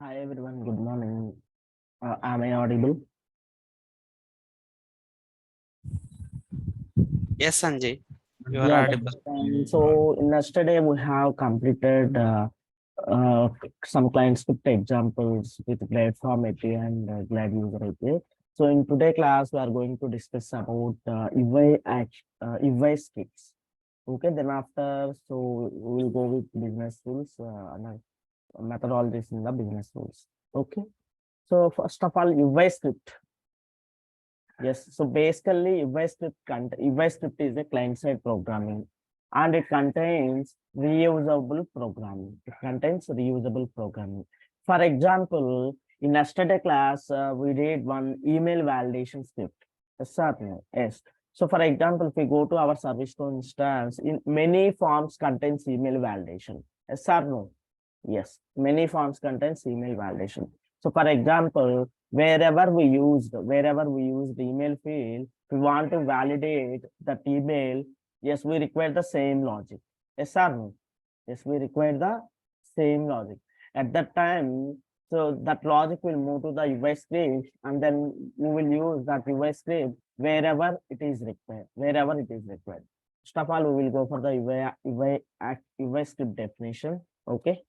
Hi everyone, good morning. Am I audible? Yes, Sanjay, you are Yeah, audible. that's fine. So yesterday we have completed uh, some client script examples with platform API and Glad user API. So in today class, we are going to discuss about UI scripts. Okay, then after, so we will go with business rules and methodologies in the business rules. Okay, so first of all, UI script. Yes, so basically UI script is a client-side programming and it contains reusable programming. It contains reusable programming. For example, in yesterday class, we did one email validation script. Yes, or no? Yes. So for example, if we go to our Servicenow instance, in many forms contains email validation. Yes or no? Yes, many forms contains email validation. So for example, wherever we use the email field, we want to validate that email. Yes, we require the same logic. Yes or no? Yes, we require the same logic. At that time, so that logic will move to the UI script, and then we will use that UI script wherever it is required. Wherever it is required. First of all, we will go for the UI script definition. Okay.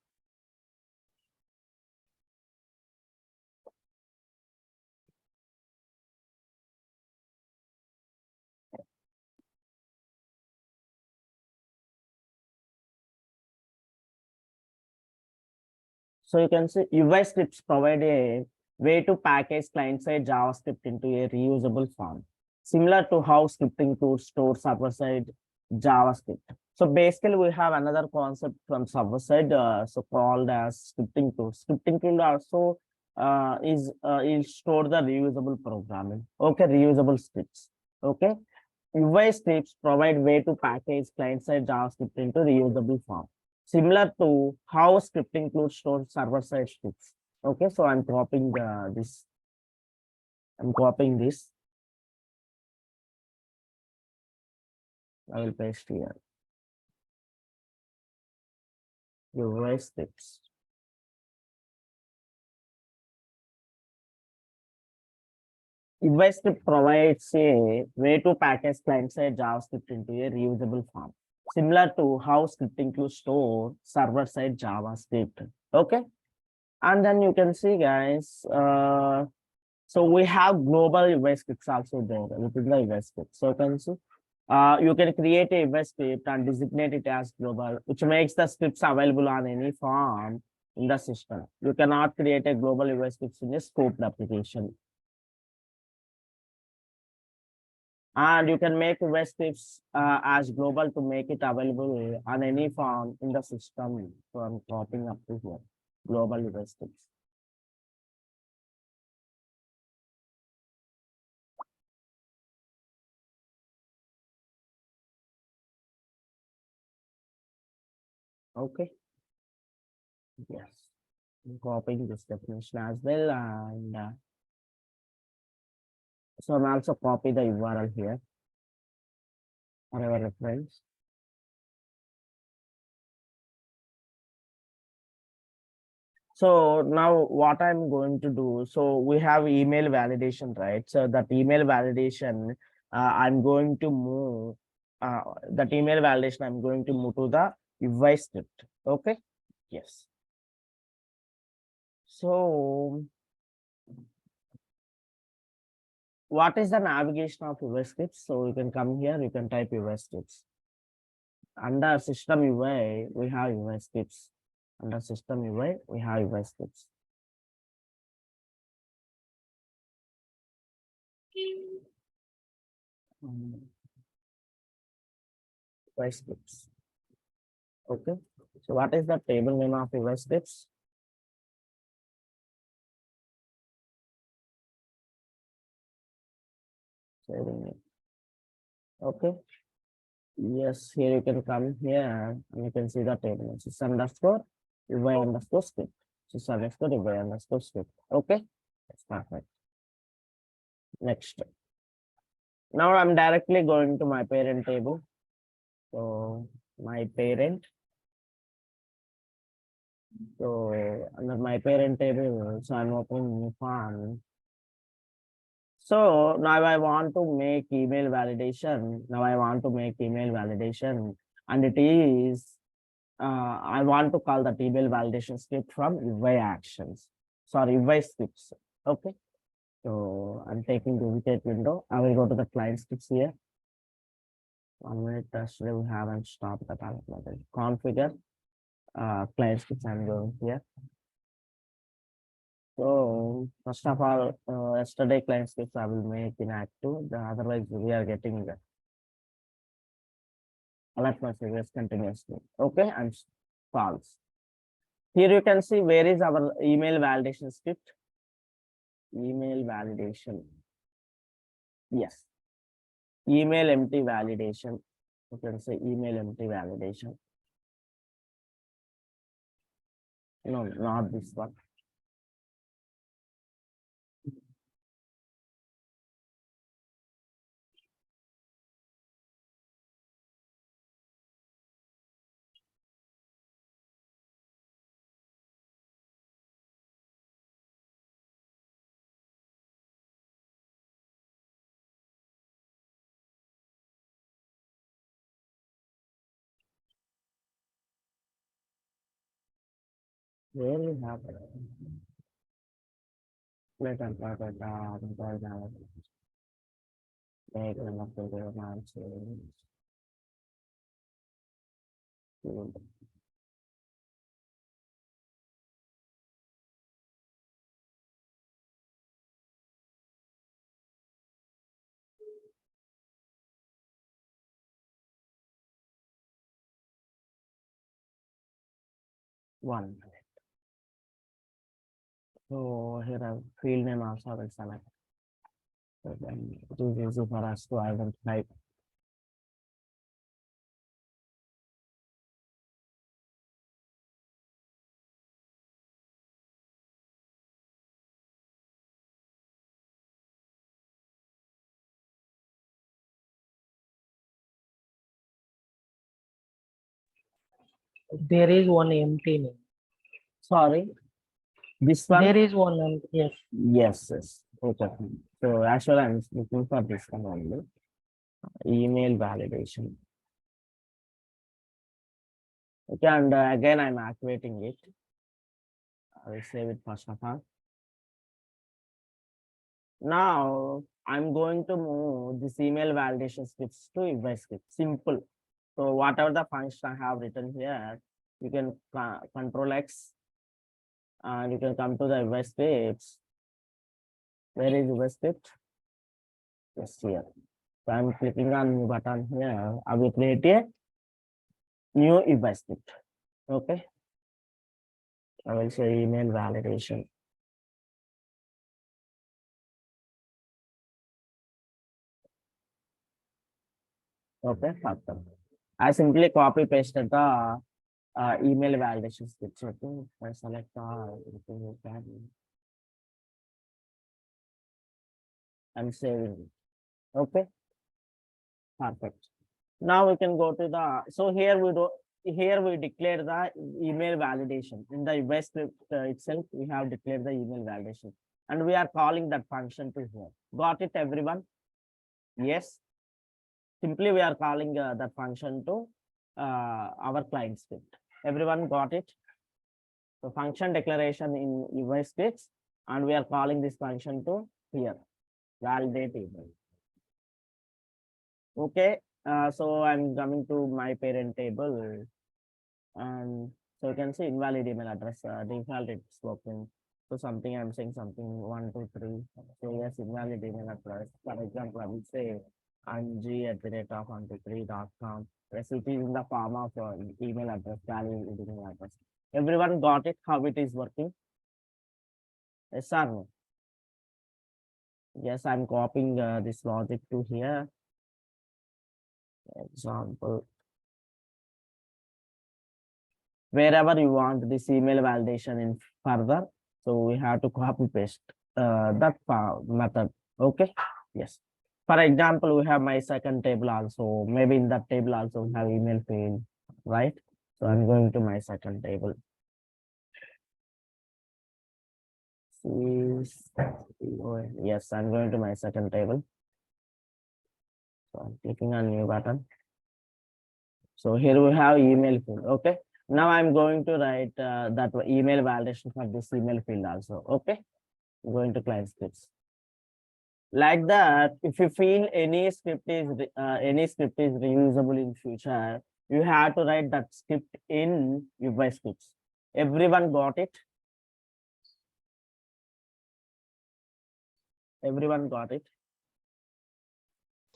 So you can see UI scripts provide a way to package client-side JavaScript into a reusable form, similar to how scripting tools store server-side JavaScript. So basically, we have another concept from server-side, so called as scripting tool. Scripting tool also is store the reusable programming. Okay, reusable scripts. Okay, UI scripts provide way to package client-side JavaScript into reusable form, similar to how scripting tools store server-side scripts. Okay, so I'm copying this. I'm copying this. I will paste here. UI scripts. UI script provides a way to package client-side JavaScript into a reusable form, similar to how scripting tools store server-side JavaScript. Okay, and then you can see, guys. So we have global UI scripts also there within the UI script. So you can see, you can create a UI script and designate it as global, which makes the scripts available on any form in the system. You cannot create a global UI scripts in a scoped application. And you can make UI scripts as global to make it available on any form in the system. So I'm copying up to here, global UI scripts. Okay. Yes. I'm copying this definition as well. And so I'm also copy the URL here for our reference. So now what I'm going to do, so we have email validation, right? So that email validation, I'm going to move, that email validation, I'm going to move to the UI script. Okay. Yes. So what is the navigation of UI scripts? So you can come here, you can type UI scripts. Under system UI, we have UI scripts. Under system UI, we have UI scripts. UI scripts. Okay. So what is the table name of UI scripts? Saving it. Okay. Yes, here you can come here and you can see the table. Sys underscore UI underscore script. Sys underscore UI underscore script. Okay. That's perfect. Next. Now I'm directly going to my parent table. So my parent. So under my parent table, so I'm opening new file. So now I want to make email validation. And it is I want to call that email validation script from UI actions. Sorry, UI scripts. Okay. So I'm taking the duplicate window. I will go to the client scripts here. 1 minute, yesterday we haven't stopped the configure client scripts. I'm going here. So first of all, yesterday client scripts I will make inactive. Otherwise we are getting the alert messages continuously. Okay, and false. Here you can see where is our email validation script. Email validation. Yes. Email empty validation. You can say email empty validation. No, not this one. Where we have let and make one. So here I field name also I will select. So then it is easy for us to identify. There is one empty name. Sorry, this one. There is one empty. Yes. Yes, yes. Okay. So actually, I'm looking for this one only. Email validation. Okay, and again, I'm activating it. I will save it first of all. Now, I'm going to move this email validation scripts to UI script. Simple. So whatever the function I have written here, you can control X and you can come to the UI scripts. Where is UI script? Yes, here. So I'm clicking on new button here. I will create a new UI script. Okay. I will say email validation. Okay, perfect. I simply copy pasted the email validation script. Okay, I select I'm saving it. Okay, perfect. Now we can go to the so here we declare the email validation in the UI script itself. We have declared the email validation, and we are calling that function to here. Got it, everyone? Yes. Simply we are calling that function to our client script. Everyone got it? So function declaration in UI scripts, and we are calling this function to here, validate email. Okay, so I'm coming to my parent table, and so you can see invalid email address, default it's working. So something I'm saying something 1, 2, 3. So yes, invalid email address. For example, I will say ng@123.com. Yes, it is in the form of email address, valid email address. Everyone got it? How it is working? Yes or no? Yes, I'm copying this logic to here. Example. Wherever you want this email validation in further, so we have to copy paste that method. Okay. Yes. For example, we have my second table also. Maybe in that table also we have email field, right? So I'm going to my second table. is, yes, I'm going to my second table. So I'm clicking on new button. So here we have email field. Okay. Now I'm going to write that email validation for this email field also. Okay. I'm going to client scripts. Like that, if you feel any script is reusable in future, you have to write that script in UI scripts. Everyone got it? Everyone got it?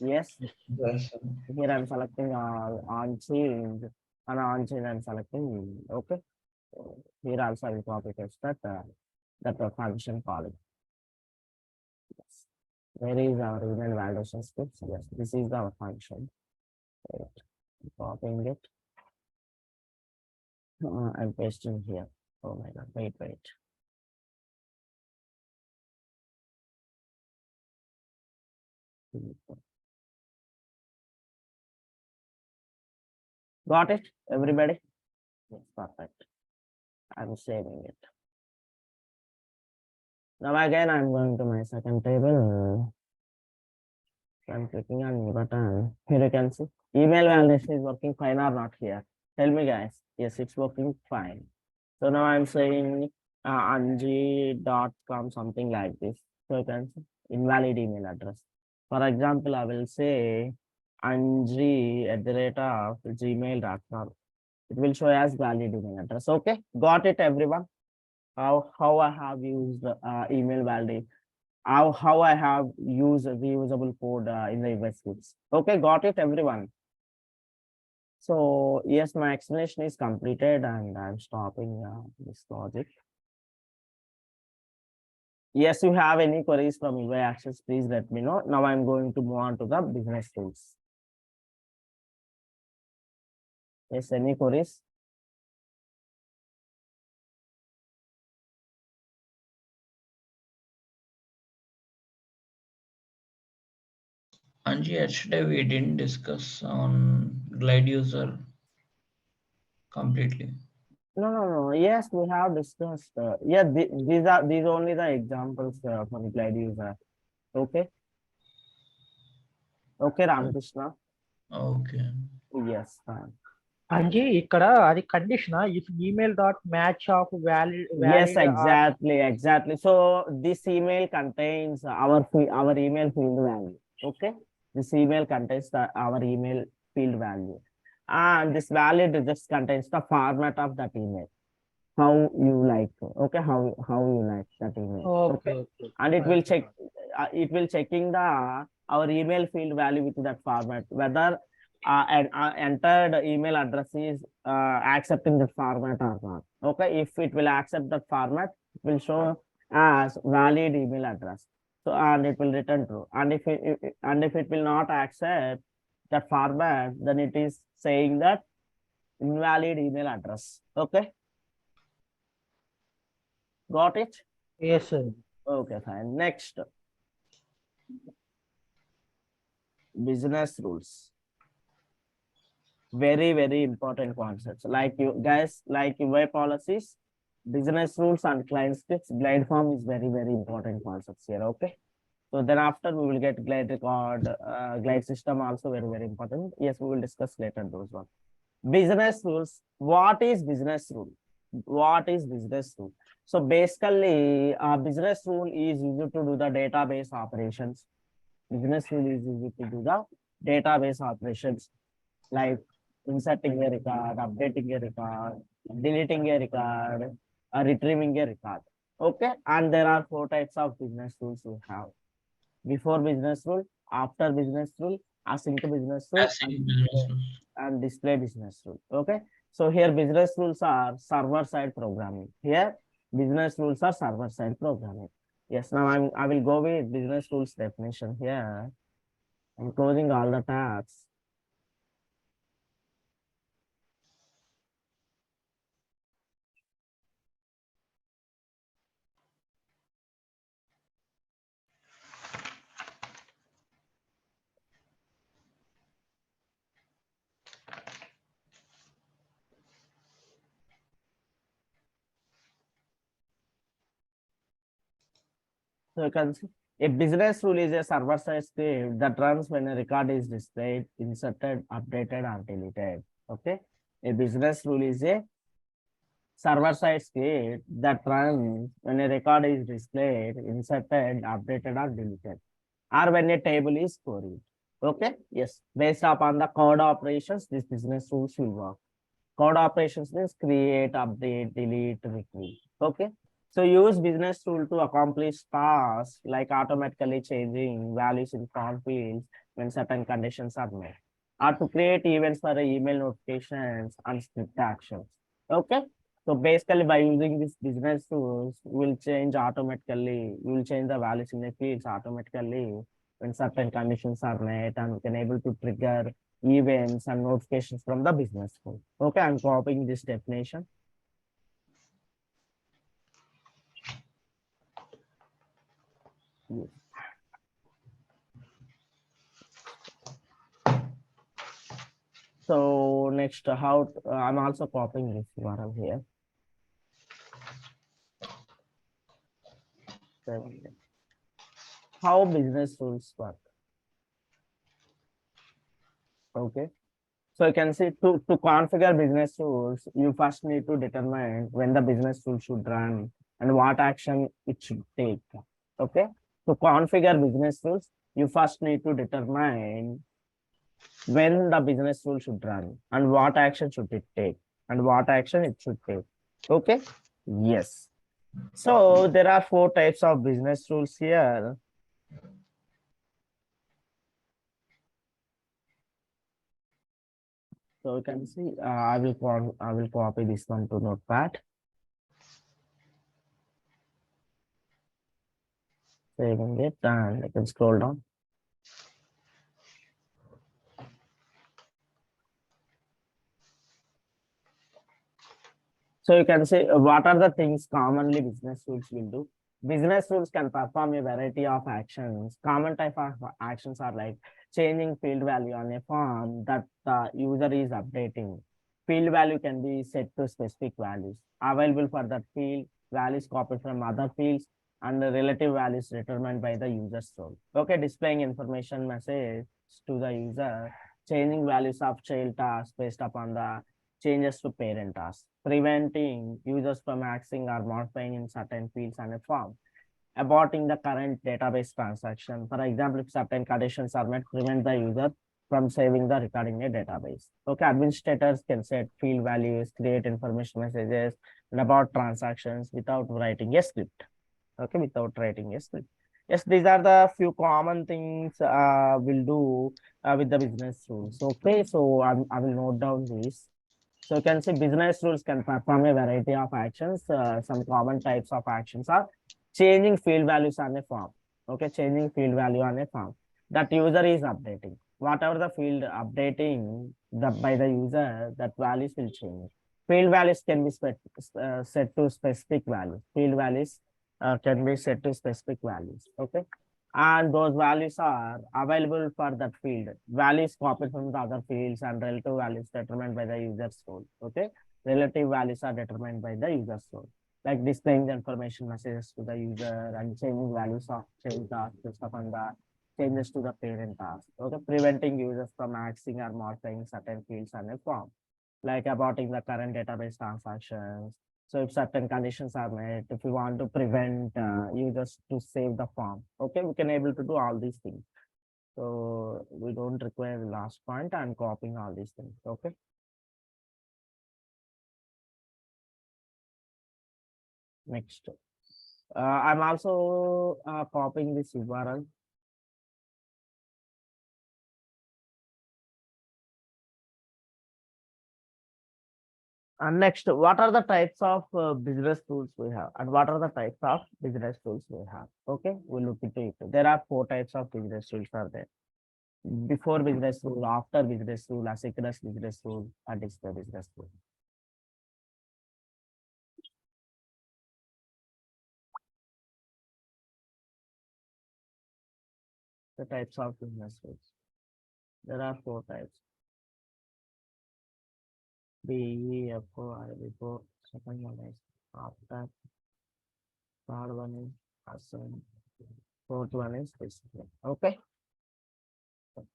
Yes. Yes, sir. Here I'm selecting on change, and on change I'm selecting okay. So here also I will copy paste that function calling. Yes. Where is our email validation scripts? Yes, this is our function. Right. Copying it. I'm pasting here. Oh my god, wait. Got it, everybody? Yes, perfect. I'm saving it. Now again, I'm going to my second table. I'm clicking on new button. Here you can see email validation is working fine or not here. Tell me guys. Yes, it's working fine. So now I'm saying anji.com something like this. So you can see invalid email address. For example, I will say anji@gmail.com. It will show as valid email address. Okay, got it, everyone? How I have used email validation. How I have used reusable code in the US scripts. Okay, got it, everyone. So yes, my explanation is completed, and I'm stopping this project. Yes, you have any queries from UI Access, please let me know. Now I'm going to move on to the business tools. Yes, any queries? Anji, yesterday we didn't discuss on Glide user completely. No. Yes, we have discussed. Yeah, these only the examples for the glide user. Okay. Okay, Ramakrishna. Okay. Yes, fine. Anji ఇక్కడ అది condition if email dot match of Yes, valid exactly. So this email contains our email field value. Okay, this email contains our email field value, and this valid just contains the format of that email. How you like? Okay, how you like that email? Okay okay And it will checking the our email field value with that format, whether entered email address is accepting the format or not. Okay, if it will accept that format, it will show as valid email address. So and it will return true. And if it will not accept that format, then it is saying that invalid email address. Okay, got it? Yes Okay, fine. Next, business rules. Very important concepts. Like you guys, like UI policies, business rules and client scripts, glide form is very important concepts here. Okay. So then after we will get glide record, glide system also very important. Yes, we will discuss later those one. Business rules. What is business rule? What is business rule? So basically, a business rule is used to do the database operations. Business rule is used to do the database operations, like inserting a record, updating a record, deleting a record, retrieving a record. Okay, and there are 4 types of business rules we have: before business rule, after business rule, async business rule, Async business rules. and display business rule. Okay, so here business rules are server side programming. Here business rules are server side programming. Yes, now I will go with business rules definition here. I'm closing all the tabs. So you can see a business rule is a server-side script that runs when a record is displayed, inserted, updated, or deleted. Okay. A business rule is a server-side script that runs when a record is displayed, inserted, updated, or deleted, or when a table is queried. Okay. Yes. Based upon the code operations, this business rules will work. Code operations means create, update, delete, retrieve. Okay. So use business tool to accomplish tasks like automatically changing values in form fields when certain conditions are met, or to create events for the email notifications and script actions. Okay. So basically by using this business tools, we'll change automatically, we'll change the values in the fields automatically when certain conditions are met, and we can able to trigger events and notifications from the business tool. Okay, I'm copying this definition. Yes. So next, how I'm also copying this URL here. How business rules work. Okay. So you can see to configure business rules, you first need to determine when the business rule should run and what action it should take. Okay. To configure business rules, you first need to determine when the business rule should run and what action should it take and what action it should take. Okay. Yes. So there are 4 types of business rules here. So you can see, I will copy this one to Notepad. Saving it, and I can scroll down. So you can say what are the things commonly business rules will do. Business rules can perform a variety of actions. Common type of actions are like changing field value on a form that the user is updating. Field value can be set to specific values available for that field, values copied from other fields, and the relative values determined by the user's role. Okay, displaying information message to the user, changing values of child tasks based upon the changes to parent tasks, preventing users from accessing or modifying in certain fields and a form, aborting the current database transaction. For example, if certain conditions are met, prevent the user from saving the record in a database. Okay, administrators can set field values, create information messages, and about transactions without writing a script. Okay, without writing a script. Yes, these are the few common things we'll do with the business rules. Okay, so I will note down this. So you can see business rules can perform a variety of actions. Some common types of actions are changing field values on a form. Okay, changing field value on a form that user is updating. Whatever the field updating by the user, that values will change. Field values can be set to specific values. Field values can be set to specific values. Okay, and those values are available for that field. Values copied from the other fields and relative values determined by the user's role. Okay, relative values are determined by the user's role, like displaying the information messages to the user and changing values of change tasks based upon the changes to the parent task. Okay, preventing users from accessing or modifying certain fields and a form, like aborting the current database transactions. So if certain conditions are met, if we want to prevent users to save the form, okay, we can able to do all these things. So we don't require the last point. I'm copying all these things. Okay. Next, I'm also copying this URL. And next, what are the types of business tools we have, and what are the types of business tools we have? Okay, we'll look into it. There are 4 types of business tools are there: before business rule, after business rule, asynchronous business rule, and display business rule. The types of business rules. There are 4 types. Before, before, second one is after, third one is async, Fourth one is display. Okay.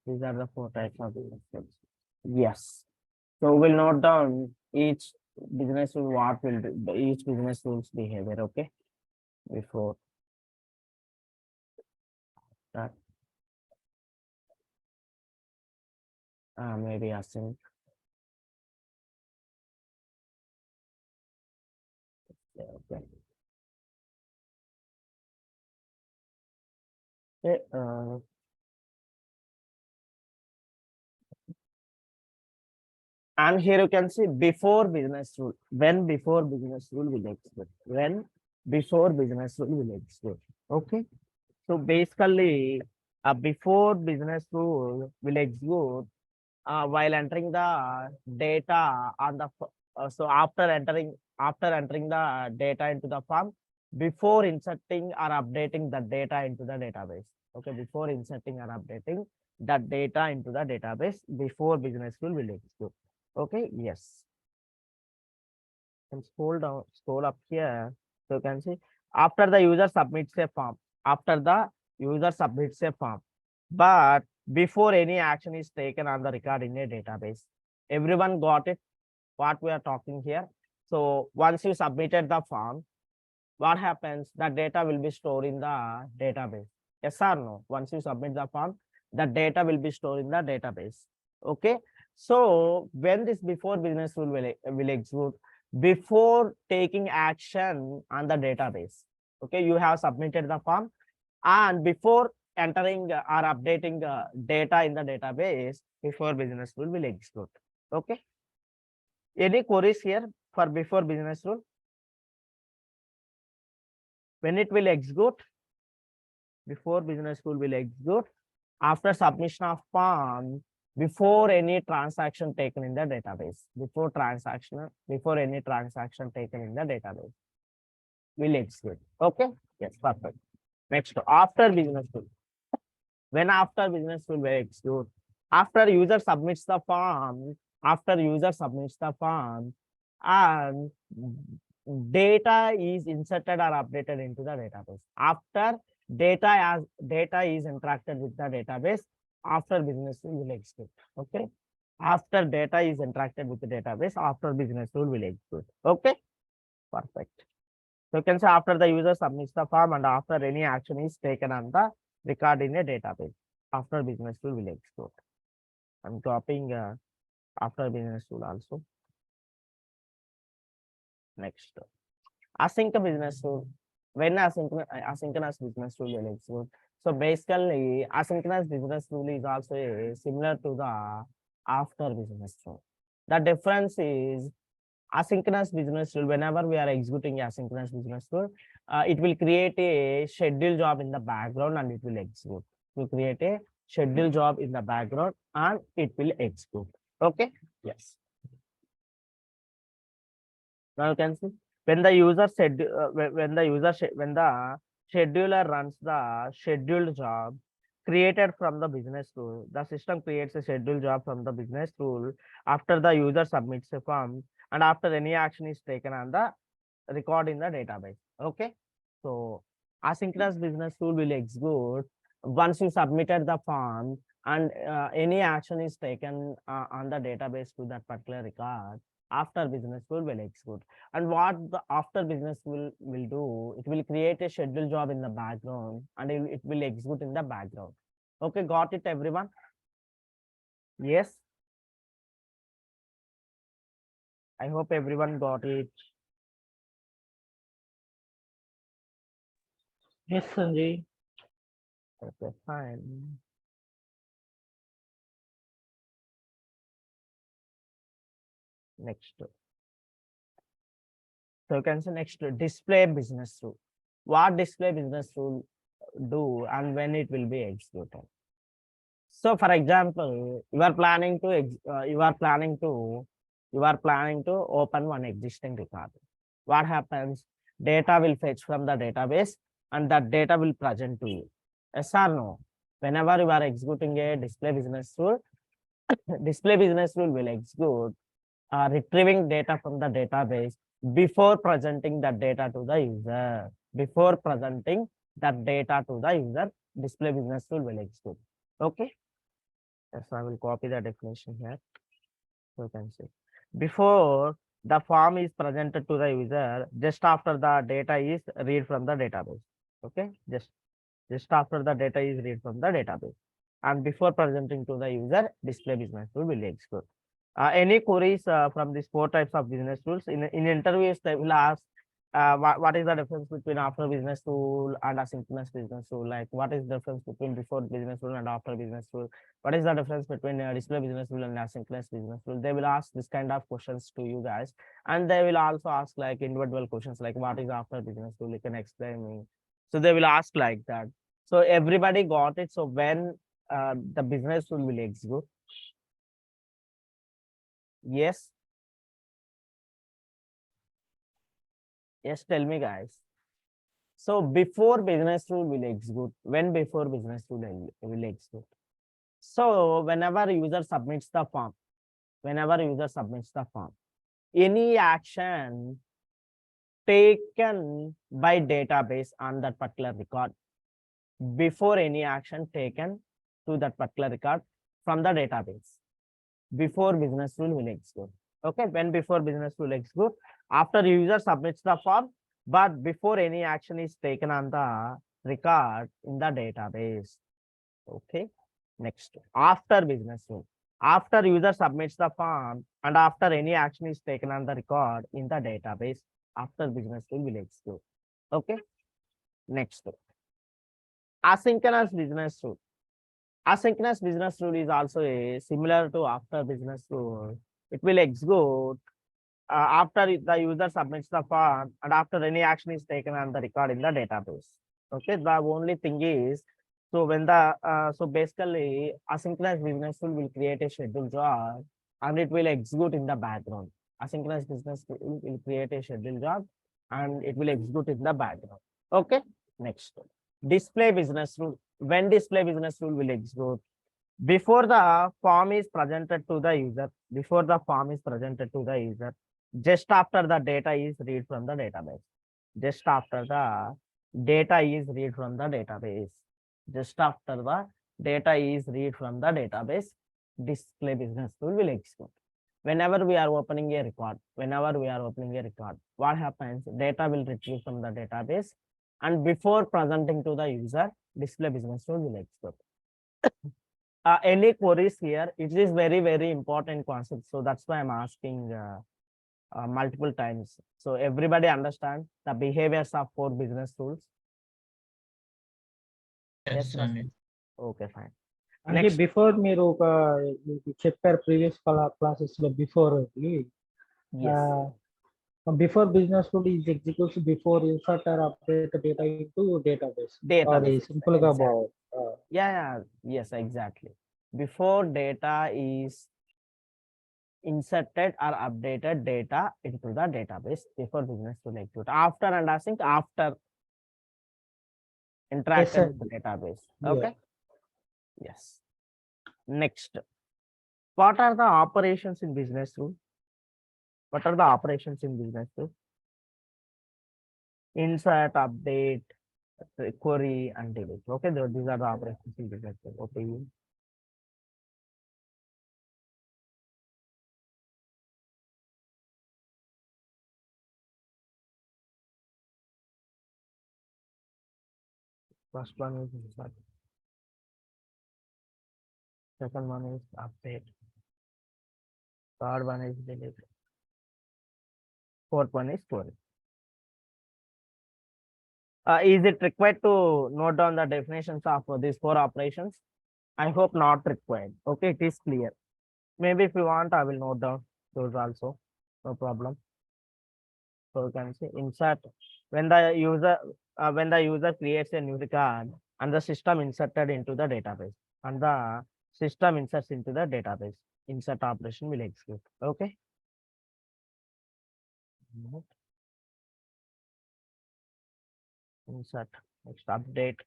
These are the four types of business rules. Yes. So we'll note down each business rule, what will do, each business rules behavior. Okay. Before that, maybe async. Yeah, okay. Okay, and here you can see before business rule. When before business rule will execute. When before business rule will execute. Okay. So basically, before business rule will execute while entering the data on the so after entering the data into the form, before inserting or updating the data into the database. Okay, before inserting or updating the data into the database, before business rule will execute. Okay, yes. And scroll up here. So you can see after the user submits a form, after the user submits a form, but before any action is taken on the record in a database. Everyone got it? What we are talking here. So once you submitted the form, what happens? The data will be stored in the database. Yes or no? Once you submit the form, the data will be stored in the database. Okay. So when this before business rule will execute, before taking action on the database. Okay, you have submitted the form, and before entering or updating data in the database, before business rule will execute. Okay. Any queries here for before business rule? When it will execute? Before business rule will execute after submission of form, before any transaction taken in the database. Before any transaction taken in the database will execute. Okay. Yes, perfect. Next, after business rule. When after business rule will execute? After user submits the form, and data is inserted or updated into the database. After data is interacted with the database, after business rule will execute. Okay. After data is interacted with the database, after business rule will execute. Okay. Perfect. So you can say after the user submits the form and after any action is taken on the record in a database, after business rule will execute. I'm copying after business rule also. Next, async business rule. When asynchronous business rule will execute. So basically, asynchronous business rule is also similar to the after business rule. The difference is asynchronous business rule. Whenever we are executing asynchronous business rule, it will create a scheduled job in the background and it will execute. To create a scheduled job in the background and it will execute. Okay. Yes. Now you can see when the scheduler runs the scheduled job created from the business rule, the system creates a scheduled job from the business rule after the user submits a form and after any action is taken on the record in the database. Okay. So asynchronous business rule will execute once you submitted the form and any action is taken on the database to that particular record, after business rule will execute. And what the after business will do, it will create a scheduled job in the background and it will execute in the background. Okay, got it everyone? Yes. I hope everyone got it. Yes, Sanjay. Okay, fine. Next. So you can say next display business rule. What display business rule do and when it will be executed? So for example, you are planning to open one existing record. What happens? Data will fetch from the database and that data will present to you. Yes or no? Whenever you are executing a display business rule, display business rule will execute retrieving data from the database before presenting the data to the user. Before presenting that data to the user, display business rule will execute. Okay. Yes, I will copy the definition here. So you can see before the form is presented to the user, just after the data is read from the database. Okay, just after the data is read from the database, and before presenting to the user, display business rule will execute. Any queries from these four types of business rules in interviews, they will ask what is the difference between after business rule and asynchronous business rule? Like what is the difference between before business rule and after business rule? What is the difference between display business rule and asynchronous business rule? They will ask this kind of questions to you guys, and they will also ask like individual questions like what is after business rule? You can explain me. So they will ask like that. So everybody got it. So when the business rule will execute? Yes. Yes, tell me guys. So before business rule will execute, when before business rule will execute? So whenever user submits the form, any action taken by database on that particular record, before any action taken to that particular record from the database, before business rule will execute. Okay, when before business rule execute, after user submits the form, but before any action is taken on the record in the database. Okay, next, after business rule, after user submits the form and after any action is taken on the record in the database, after business rule will execute. Okay, next, asynchronous business rule. Asynchronous business rule is also a similar to after business rule. It will execute after the user submits the form and after any action is taken on the record in the database. Okay, the only thing is, so when the so basically asynchronous business rule will create a scheduled job and it will execute in the background. Asynchronous business rule will create a scheduled job and it will execute in the background. Okay, next, display business rule. When display business rule will execute? Before the form is presented to the user, just after the data is read from the database, display business rule will execute. Whenever we are opening a record, what happens? Data will retrieve from the database, and before presenting to the user, display business rule will execute. Any queries here? It is very, very important concept. So that's why I'm asking multiple times. So everybody understand the behaviors of four business rules? Yes, Sanjay. Okay, fine. అంటే Next. Before మీరు ఒక చెప్పారు previous classes లో before Yes. Before business rule is executes before insert or update data into database అది Database. Simple గా Exactly. బాగుంది Yeah, yes, exactly. Before data is inserted or updated data into the database, before business rule execute. After and async, after interaction with the database. Okay. Yes. Next, what are the operations in business rule? Insert, update, query, and delete. Okay, these are the operations in business rule. Okay. First one is insert. Second one is update. Third one is delete. Fourth one is query. Is it required to note down the definitions of these four operations? I hope not required. Okay, it is clear. Maybe if you want, I will note down those also. No problem. So you can say insert when the user creates a new record and the system inserted into the database, and the system inserts into the database, insert operation will execute. Okay. Insert, next update.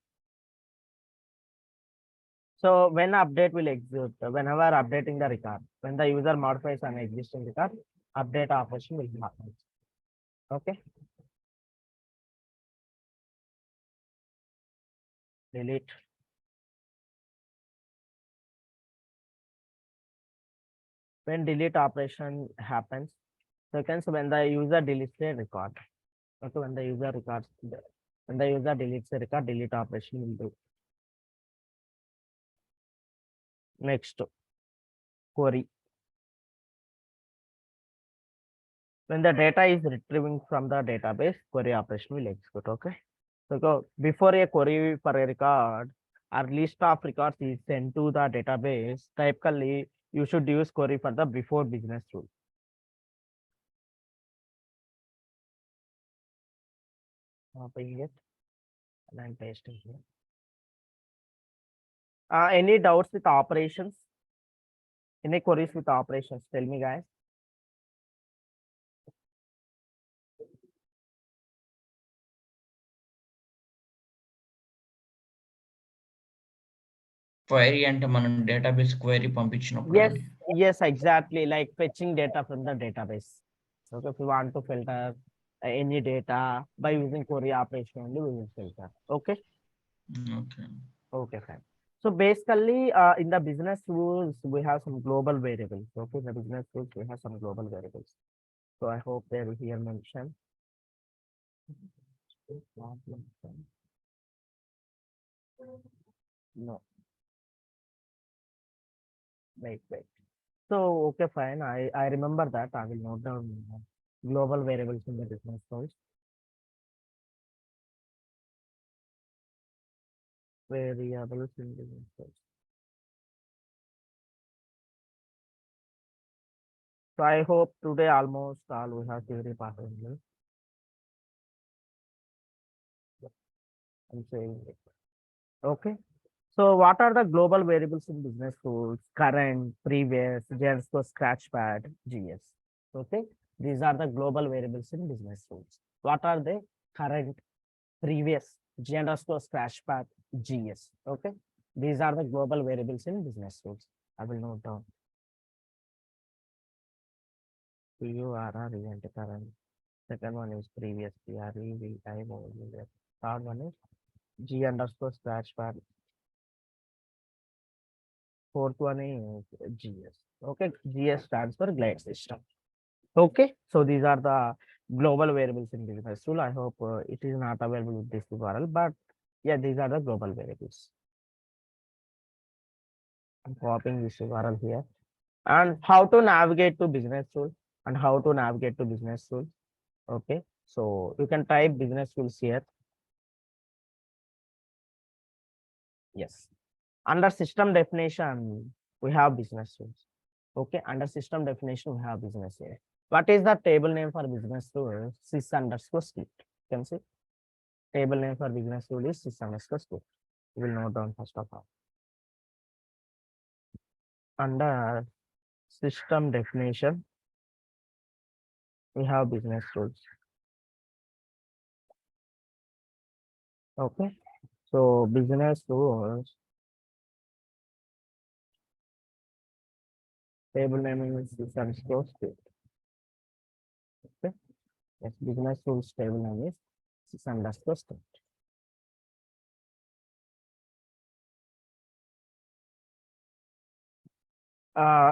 So when update will execute, whenever updating the record, when the user modifies an existing record, update operation will happen. Okay. delete. When delete operation happens, seconds when the user deletes a record. Okay, when the user deletes a record, delete operation will do. Next, query. When the data is retrieving from the database, query operation will execute. Okay. So go before a query for a record, or list of records is sent to the database. Typically, you should use query for the before business rule. Copying it and I'm pasting here. Any doubts with operations? Any queries with operations? Tell me, guys. Query అంటే మనం database query పంపించినప్పుడు Yes, అండి. yes, exactly. Like fetching data from the database. Okay, if you want to filter any data by using query operation only, we will filter. Okay. Okay Okay, fine. So basically, in the business rules, we have some global variables. Okay, in the business rules, we have some global variables. So I hope they will here mentioned. No. Wait. So okay, fine. I remember that. I will note down global variables in the business rules. Variables in business rules. So I hope today almost all we have theory part only. I'm saying it. Okay. So what are the global variables in business rules? Current, previous, Gensco, Scratchpad, GS. Okay. These are the global variables in business rules. What are they? Current, previous, Gensco, Scratchpad, GS. Okay. These are the global variables in business rules. I will note down. PURR event current. Second one is previous PRE, VI, third one is G underscore Scratchpad. Fourth one is GS. Okay, GS stands for glide system. Okay, so these are the global variables in business rule. I hope it is not available with this URL, but yeah, these are the global variables. I'm copying this URL here. And how to navigate to business rule and how to navigate to business rule. Okay, so you can type business rules here. Yes. Under system definition, we have business rules. Okay, under system definition, we have business here. What is the table name for business rule? Sys underscore script. You can see table name for business rule is sys underscore script. We will note down first of all. Under system definition, we have business rules. Okay, so business rules. Table name is sys underscore script. Okay, yes, business rules table name is sys underscore script.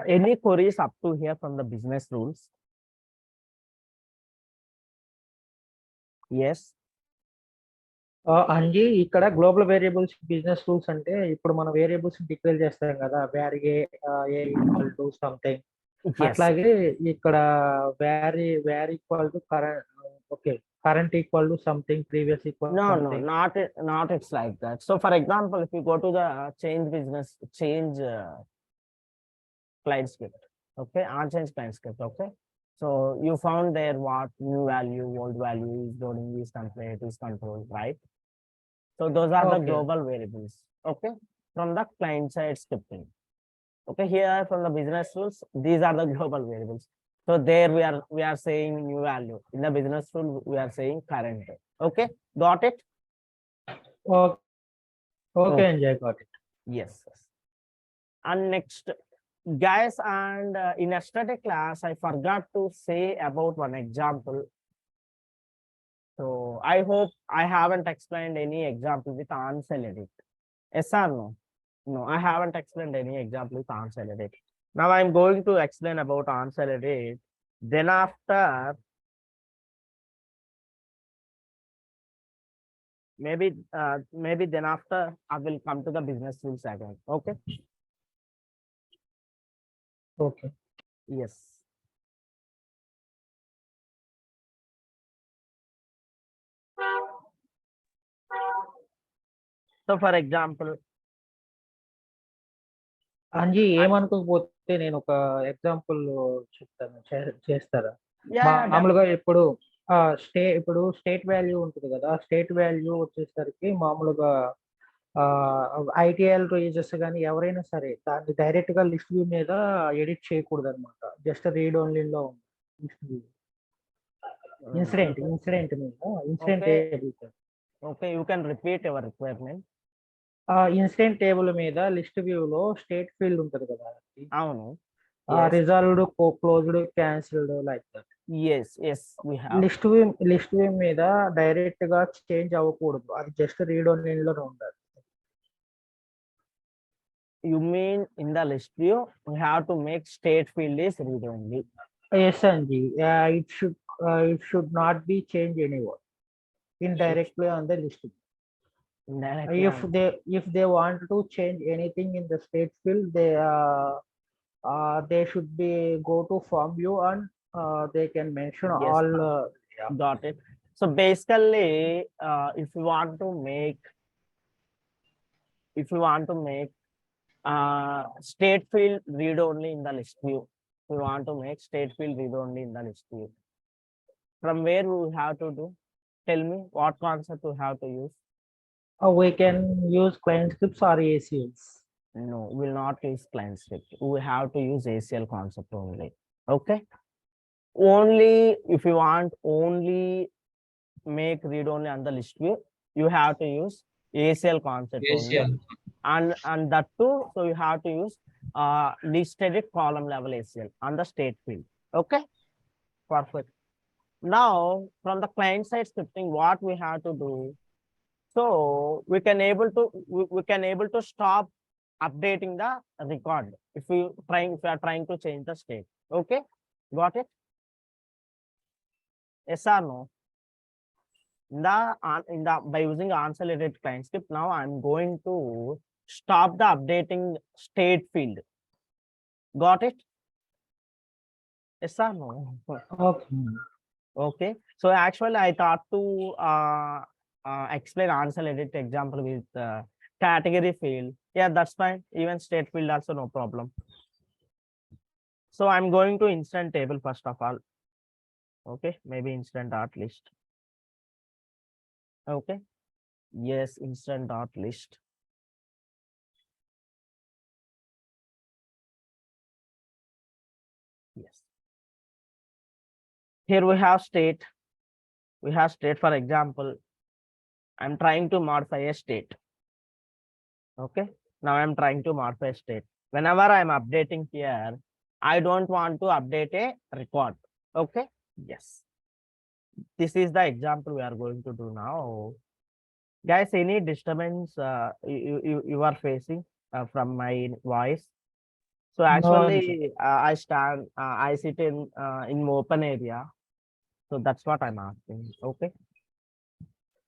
Any queries up to here from the business rules? Yes. Anji ఇక్కడ global variables business rules అంటే ఇప్పుడు మనం variables declare చేస్తాం కదా var a equal to something Yes. అట్లాగే ఇక్కడ var equal to current okay current equal to something previous equal No, not it's like that. So for example, if you go to the change client script, okay, on change client script, okay. So you found there what new value, old value is loading is template is controlled, right? So those are the Okay. global variables, okay, from the client side scripting. Okay, here from the business rules, these are the global variables. So there we are saying new value. In the business rule, we are saying current. Okay, got it? Okay Anji I got it Yes. And next, guys, and in yesterday class, I forgot to say about one example. So I hope I haven't explained any example with on cell edit. Yes or no? No, I haven't explained any example with on-sale date. Now I'm going to explain about on-sale date. Then after, maybe then after I will come to the business rules again. Okay. Okay. Yes. So for example, Anji ఏమనుకోకపోతే నేను ఒక example చెప్తాను చేస్తారా yeah, మామూలుగా ఇప్పుడు state value ఉంటుంది కదా state value వచ్చేసరికి మామూలుగా ఐటీఎల్ రేజెస్ కానీ ఎవరైనా సరే దాన్ని డైరెక్ట్ గా లిస్ట్ వ్యూ మీద ఎడిట్ చేయకూడదు అనమాట జస్ట్ రీడ్ ఓన్లీలో లిస్ట్ వ్యూ ఇన్సిడెంట్ మీద incident okay, you can repeat your requirement. Incident table మీద లిస్ట్ వ్యూలో స్టేట్ ఫీల్డ్ ఉంటుంది కదా అవును. Resolved closed cancelled like that yes we have. List view మీద డైరెక్ట్ గా చేంజ్ అవ్వకూడదు అది జస్ట్ రీడ్ ఓన్లీ లో ఉండాలి You mean in the list view we have to make state field is read only. yes anji it should not be changed anywhere indirectly on the list view. Indirectly if they want to change anything in the state field they should be go to form view and they can mention Yes. all got it. So basically if you want to make state field read only in the list view, we want to make state field read only in the list view, from where we have to do? Tell me what concept we have to use. we can use client scripts or ACLs. No, we will not use client script. We have to use ACL concept only. Okay. Only if you want only make read only on the list view, you have to use ACL concept only. ACL. And that too, so you have to use listed column level ACL on the state field. Okay. Perfect. Now from the client side scripting, what we have to do? So we can able to stop updating the record if we are trying to change the state. Okay, got it? Yes or no? By using answer related client script, now I'm going to stop the updating state field. Got it? Yes or no? Okay. Okay. So actually I thought to explain answer edit example with category field. Yeah, that's fine. Even state field also no problem. So I'm going to instant table first of all. Okay, maybe instant dot list. Okay. Yes, instant dot list. Yes. Here we have state. We have state, for example, I'm trying to modify a state. Okay. Now I'm trying to modify a state. Whenever I'm updating here, I don't want to update a record. Okay. Yes. This is the example we are going to do now. Guys, any disturbance you are facing from my voice? So actually, I sit in open area. So that's what I'm asking. Okay.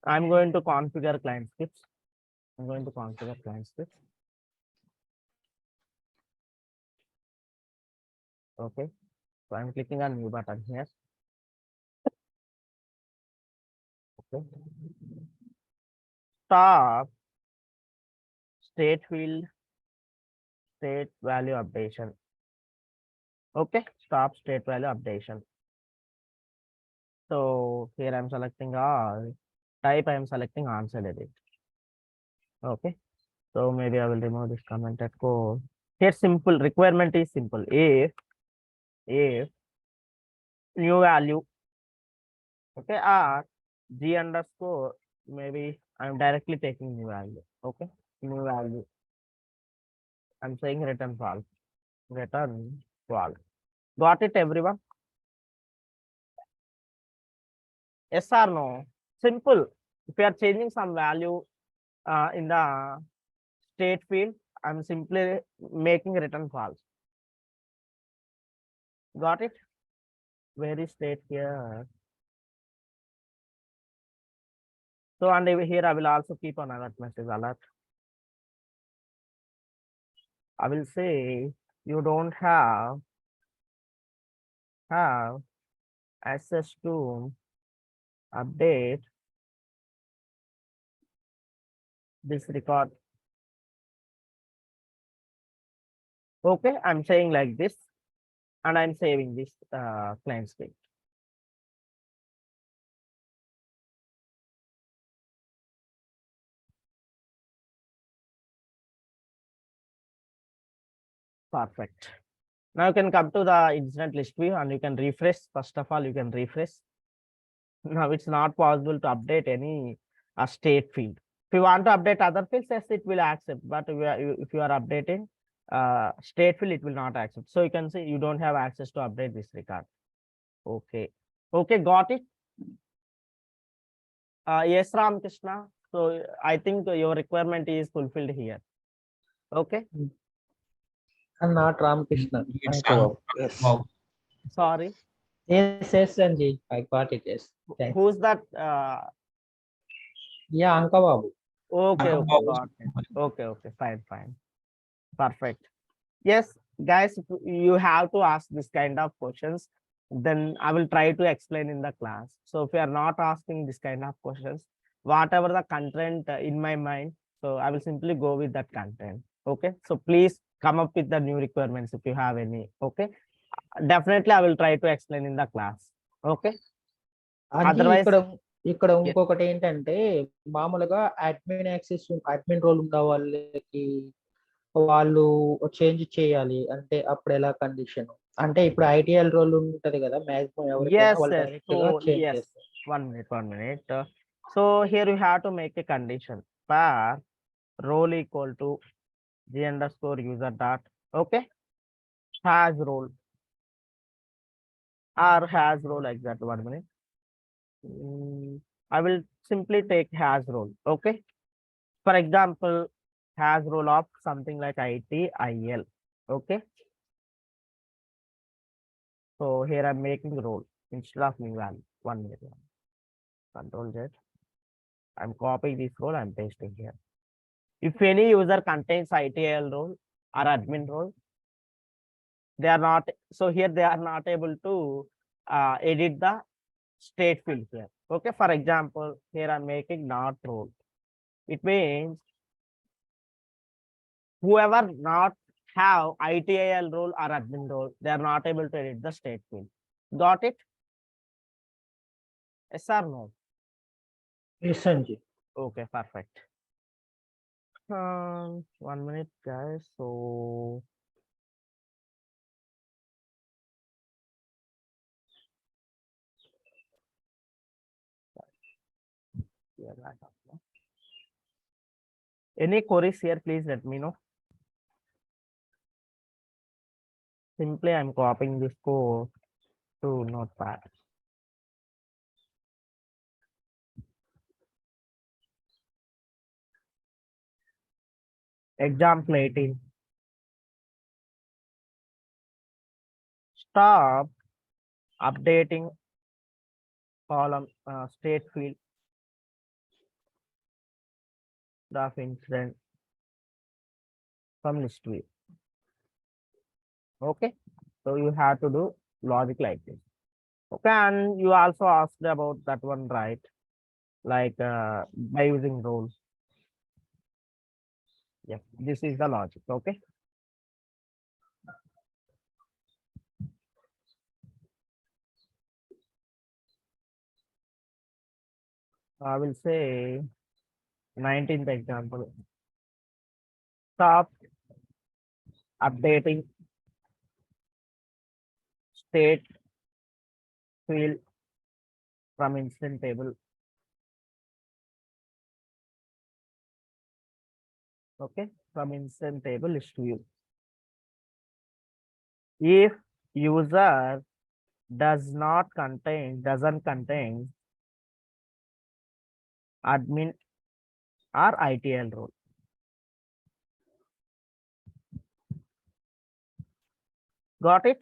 I'm going to configure client scripts. I'm going to configure client scripts. Okay. So I'm clicking on new button here. Okay. Stop state field state value updation. Okay. Stop state value updation. So here I'm selecting all. Type I'm selecting answer edit. Okay. So maybe I will remove this commented code. Here simple requirement is simple. If new value, okay, or g underscore, maybe I'm directly taking new value. Okay, new value. I'm saying return false. Return false. Got it, everyone? Yes or no? Simple. If you are changing some value in the state field, I'm simply making return false. Got it? Where is state here? So, and over here I will also keep an alert message alert. I will say you don't have access to update this record. Okay, I'm saying like this, and I'm saving this client script. Perfect. Now you can come to the incident list view and you can refresh. First of all, you can refresh. Now it's not possible to update any state field. If you want to update other fields, yes, it will accept. But if you are updating state field, it will not accept. So you can say you don't have access to update this record. Okay. Okay, got it. Yes, Ram Krishna. So I think your requirement is fulfilled here. Okay. And not Ramakrishna. It's Ankababu. Yes. Wow. Sorry. Yes, Sanjay. I got it. Yes. Thanks. Who's that? Yeah, Ankababu. Okay, okay, Babu. got it. Okay, okay, fine. Perfect. Yes, guys, if you have to ask this kind of questions, then I will try to explain in the class. So if you are not asking this kind of questions, whatever the content in my mind, so I will simply go with that content. Okay, so please come up with the new requirements if you have any. Okay, definitely I will try to explain in the class. Okay. అది Otherwise- ఇక్కడ Yes. ఇంకొకటి ఏంటంటే మామూలుగా admin role ఉన్న వాళ్ళకి వాళ్ళు change చేయాలి అంటే అప్పుడు ఎలా కండిషన్ అంటే ఇప్పుడు ఐటీఎల్ రోల్ ఉంటది కదా మాక్సిమం ఎవరికైనా Yes, వాళ్ళు yes. డైరెక్ట్ గా So, చేంజ్ yes. చేస్తారు. 1 minute. So here you have to make a condition for role equal to g underscore user dot. Okay. Has role or has role exact 1 minute. I will simply take has role. Okay. For example, has role of something like ITIL. Okay. So here I'm making role instead of new value. 1 minute. Control Z. I'm copying this role, I'm pasting here. If any user contains ITIL role or admin role, they are not, so here they are not able to edit the state field here. Okay, for example, here I'm making not role. It means whoever not have ITIL role or admin role, they are not able to edit the state field. Got it? Yes or no? Yes, Sanjay. Okay, perfect. 1 minute, guys. So yeah, any queries here, please let me know. Simply I'm copying this code to Notepad. Example 18. Stop updating column state field of incident from list view. Okay, so you have to do logic like this. Okay, and you also asked about that one, right? Like by using roles. Yes, this is the logic. Okay. I will say 19th example. Stop updating state field from instance table. Okay, from instance table list view. If user doesn't contain admin or ITL role. Got it?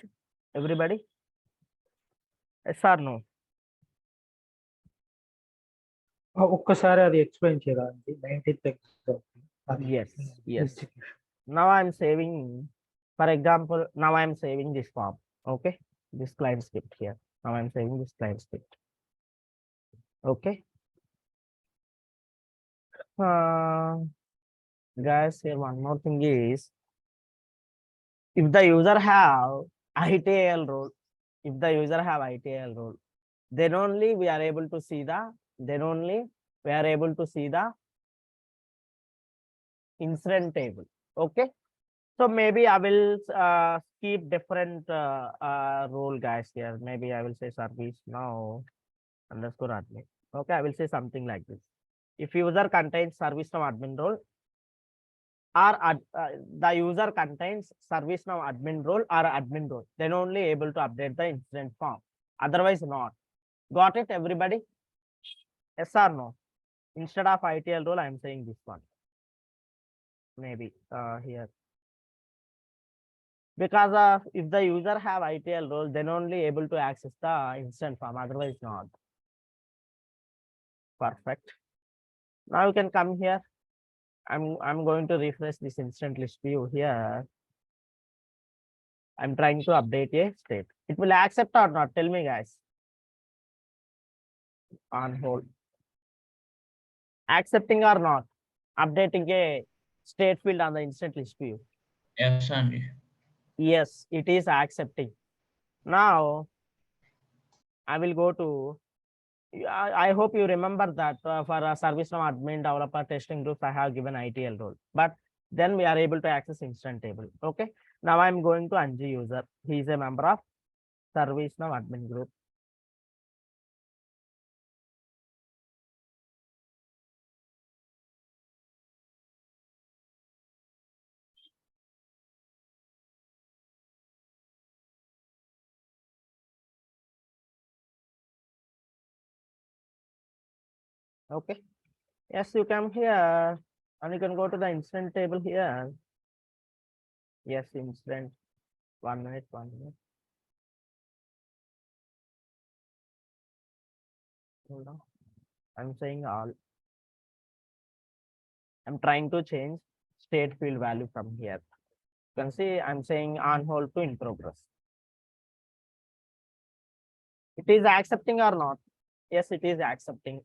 Everybody? Yes or no? ఒక్కసారి అది explain చేయరా అండి 19th exam అది Yes, yes. execution. Now I'm saving, for example, now I'm saving this form. Okay, this client script here. Now I'm saving this client script. Okay. Guys, here one more thing is, if the user have ITIL role, if the user have ITIL role, then only we are able to see the, incident table. Okay. So maybe I will keep different role guys here. Maybe I will say service now underscore admin. Okay, I will say something like this. If user contains Servicenow admin role, or the user contains Servicenow admin role or admin role, then only able to update the incident form. Otherwise not. Got it, everybody? Yes or no? Instead of ITL role, I am saying this one. Maybe here. Because if the user have ITL role, then only able to access the instant form, otherwise not. Perfect. Now you can come here. I'm going to refresh this instant list view here. I'm trying to update a state. It will accept or not? Tell me, guys. On hold. Accepting or not? Updating a state field on the instant list view. Yes, Andy. Yes, it is accepting. Now I will go to, I hope you remember that for a Servicenow admin developer testing groups, I have given ITL role, but then we are able to access instant table. Okay. Now I'm going to Anji user. He is a member of Servicenow admin group. Okay. Yes, you come here and you can go to the instant table here. Yes, instant. 1 minute, 1 minute. Hold on. I'm saying all. I'm trying to change state field value from here. You can see I'm saying on hold to in progress. It is accepting or not? Yes, it is accepting.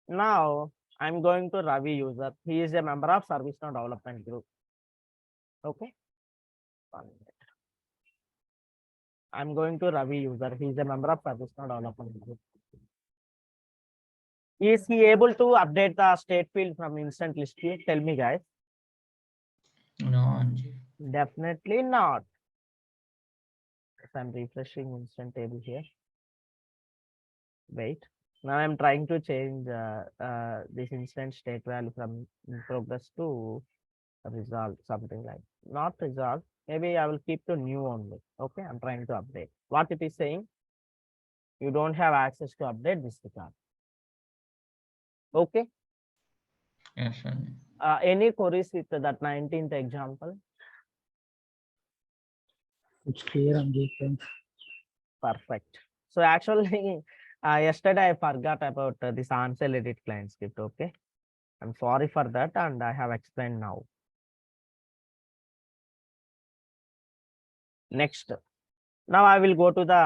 Now I'm going to Ravi user. He is a member of Servicenow development group. Okay. 1 minute. I'm going to Ravi user. He is a member of Servicenow development group. Is he able to update the state field from instant list view? Tell me, guys. No, Andy. Definitely not. If I'm refreshing instant table here. Wait. Now I'm trying to change this instant state value from in progress to resolve, something like not resolve. Maybe I will keep to new only. Okay, I'm trying to update. What it is saying? You don't have access to update this record. Okay. Yes, Andy. Any queries with that 19th example? It's clear, Anji. Thanks. Perfect. So actually, yesterday I forgot about this answer edit client script. Okay, I'm sorry for that, and I have explained now. Next, now I will go to the.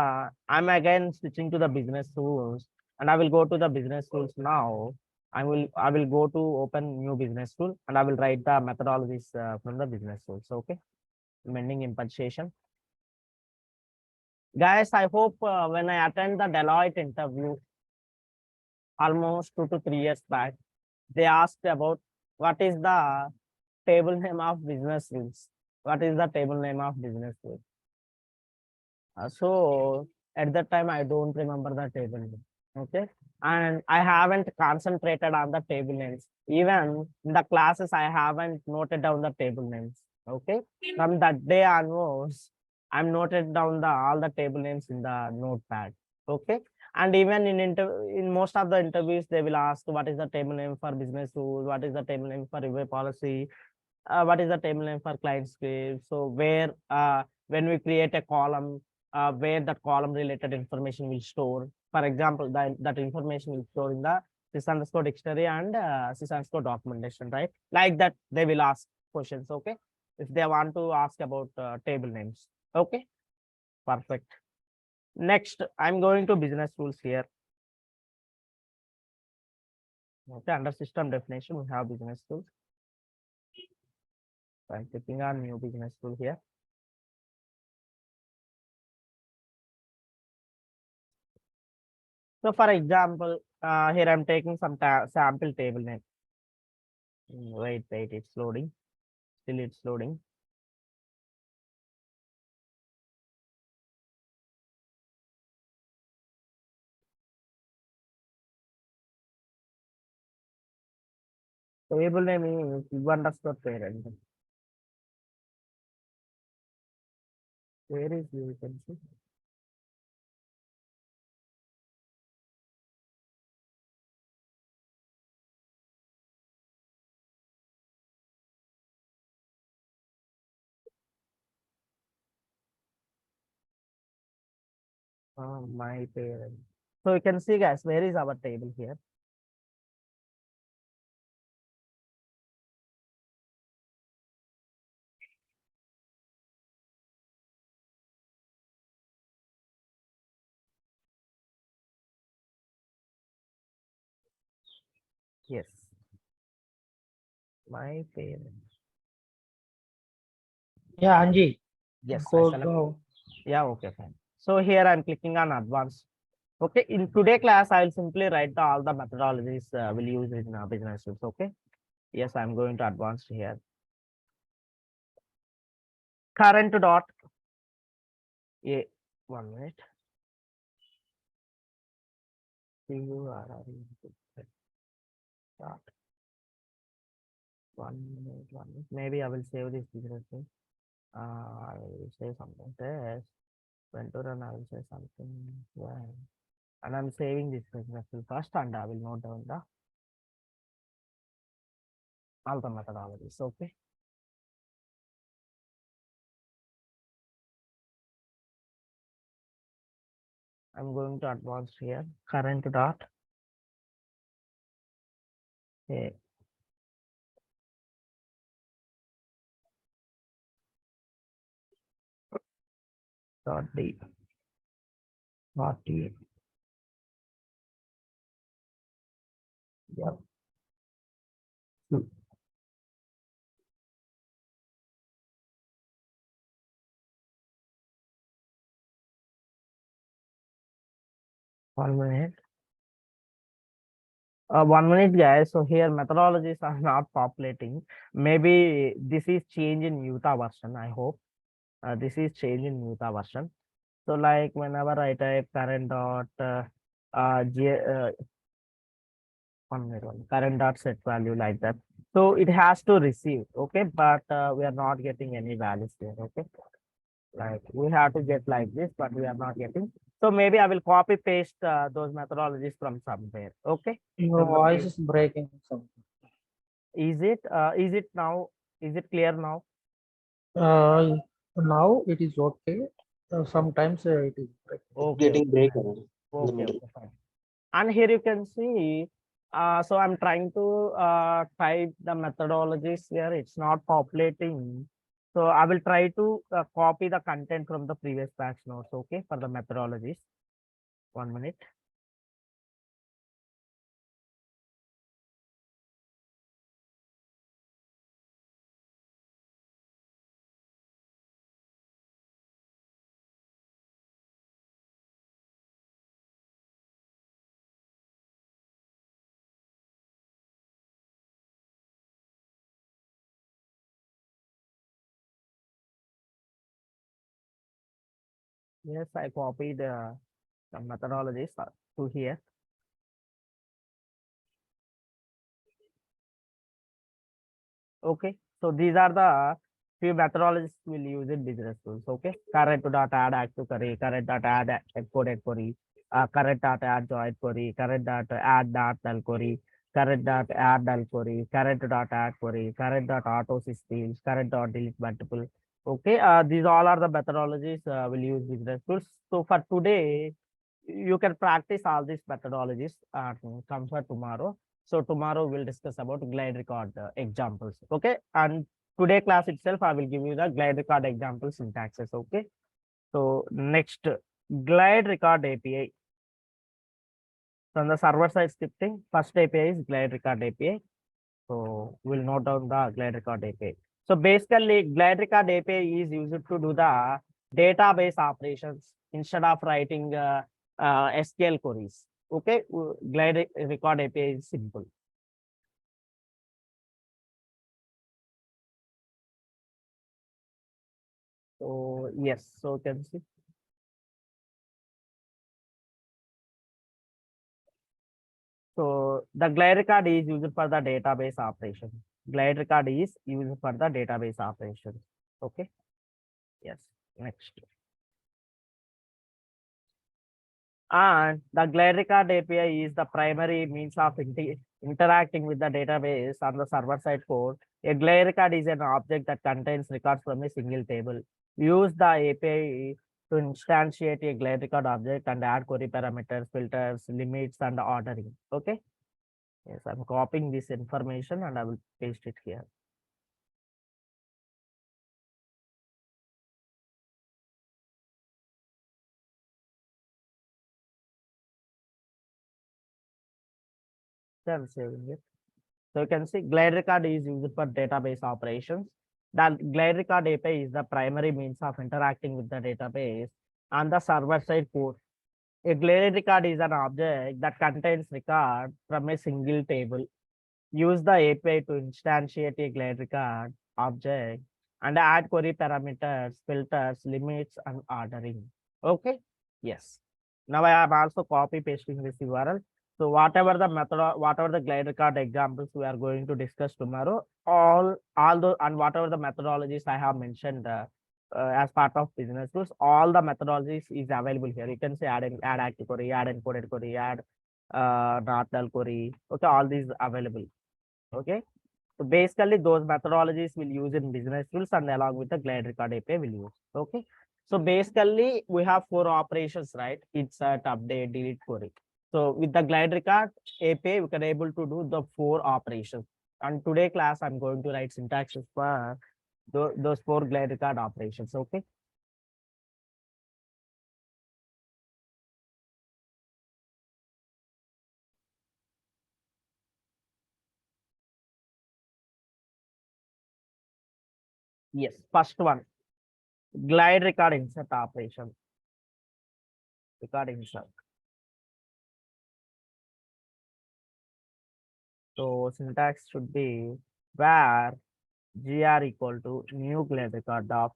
I'm again switching to the business tools, and I will go to the business tools now. I will go to open new business tool, and I will write the methodologies from the business tools. Okay, amending implementation. Guys, I hope when I attend the Deloitte interview almost 2 to 3 years back, they asked about what is the table name of business rules. What is the table name of business rules? So at that time, I don't remember the table name. Okay. And I haven't concentrated on the table names. Even in the classes, I haven't noted down the table names. Okay. From that day onwards, I'm noted down all the table names in the notepad. Okay. And even in most of the interviews, they will ask what is the table name for business rules, what is the table name for review policy, what is the table name for client script. So where when we create a column where that column related information will store. For example, that information will store in the sys_dictionary and sys_documentation, right? Like that, they will ask questions, okay? If they want to ask about table names, okay? Perfect. Next, I'm going to business rules here. Okay, under system definition, we have business rules. So I'm clicking on new business rule here. So for example, here I'm taking some sample table name. Wait, it's loading. Still it's loading. Table name is u_parent. Where is you can see? My parent. So you can see, guys, where is our table here? Yes. My parent. Yeah, Anji. Yes. Go, I select. go. Yeah, okay, fine. So here I'm clicking on advanced. Okay, in today class, I will simply write all the methodologies we'll use in business rules. Okay. Yes, I'm going to advanced here. Current dot. Yeah, 1 minute. Dot. 1 minute, 1 minute. Maybe I will save this business thing. I will say something. Test. When to run, I will say something. Yeah. And I'm saving this business rule first, and I will note down the all the methodologies. Okay. I'm going to advance here. Current dot. Okay. Dot D. Dot D. Yep. 1 minute. 1 minute, guys. So here methodologies are not populating. Maybe this is change in Utah version. I hope this is change in Utah version. So like whenever I type current dot G, 1 minute, current dot set value like that. So it has to receive, okay, but we are not getting any values here, okay. Like we have to get like this, but we are not getting. So maybe I will copy paste those methodologies from somewhere, okay. Your voice is breaking. Something. Is it now? Is it clear now? Now it is okay. Sometimes it is breaking. Okay, Getting break. okay, fine. And here you can see, so I'm trying to type the methodologies here. It's not populating. So I will try to copy the content from the previous batch notes, okay, for the methodologies. 1 minute. Yes, I copied the methodologies to here. Okay, so these are the few methodologies we'll use in business rules. Okay, current dot add active query, current dot add encoded query, current dot add joint query, current dot add dot null query, current dot add null query, current dot add query, current dot auto sys fields, current dot delete multiple, Okay, these all are the methodologies we'll use business tools. So for today, you can practice all these methodologies come for tomorrow. So tomorrow we'll discuss about glide record examples. Okay, and today class itself, I will give you the glide record example syntaxes. Okay, so next glide record API. From the server side scripting, first API is glide record API. So we'll note down the glide record API. So basically, glide record API is used to do the database operations instead of writing SQL queries. Okay, glide record API is simple. So yes, so you can see. So the glide record is used for the database operation. Glide record is used for the database operation. Okay. Yes. Next. And the glide record API is the primary means of interacting with the database on the server side code. A glide record is an object that contains records from a single table. Use the API to instantiate a glide record object and add query parameters, filters, limits, and ordering. Okay. Yes, I'm copying this information and I will paste it here. So I'm saving it. So you can see glide record is used for database operations. The glide record API is the primary means of interacting with the database on the server side code. A glide record is an object that contains record from a single table. Use the API to instantiate a glide record object and add query parameters, filters, limits, and ordering. Okay. Yes. Now I am also copy pasting this URL. So whatever the method, whatever the glide record examples we are going to discuss tomorrow, all those and whatever the methodologies I have mentioned as part of business tools, all the methodologies is available here. You can say add active query, add encoded query, add not null query. Okay, all these available. Okay. So basically those methodologies will use in business tools and along with the glide record API will use. Okay. So basically we have 4 operations, right? Insert, update, delete, query. So with the glide record API, we can able to do the 4 operations. And today class, I'm going to write syntaxes for those 4 glide record operations. Okay. Yes, first one, glide record insert operation. Record insert. So syntax should be where gr equal to new glide record of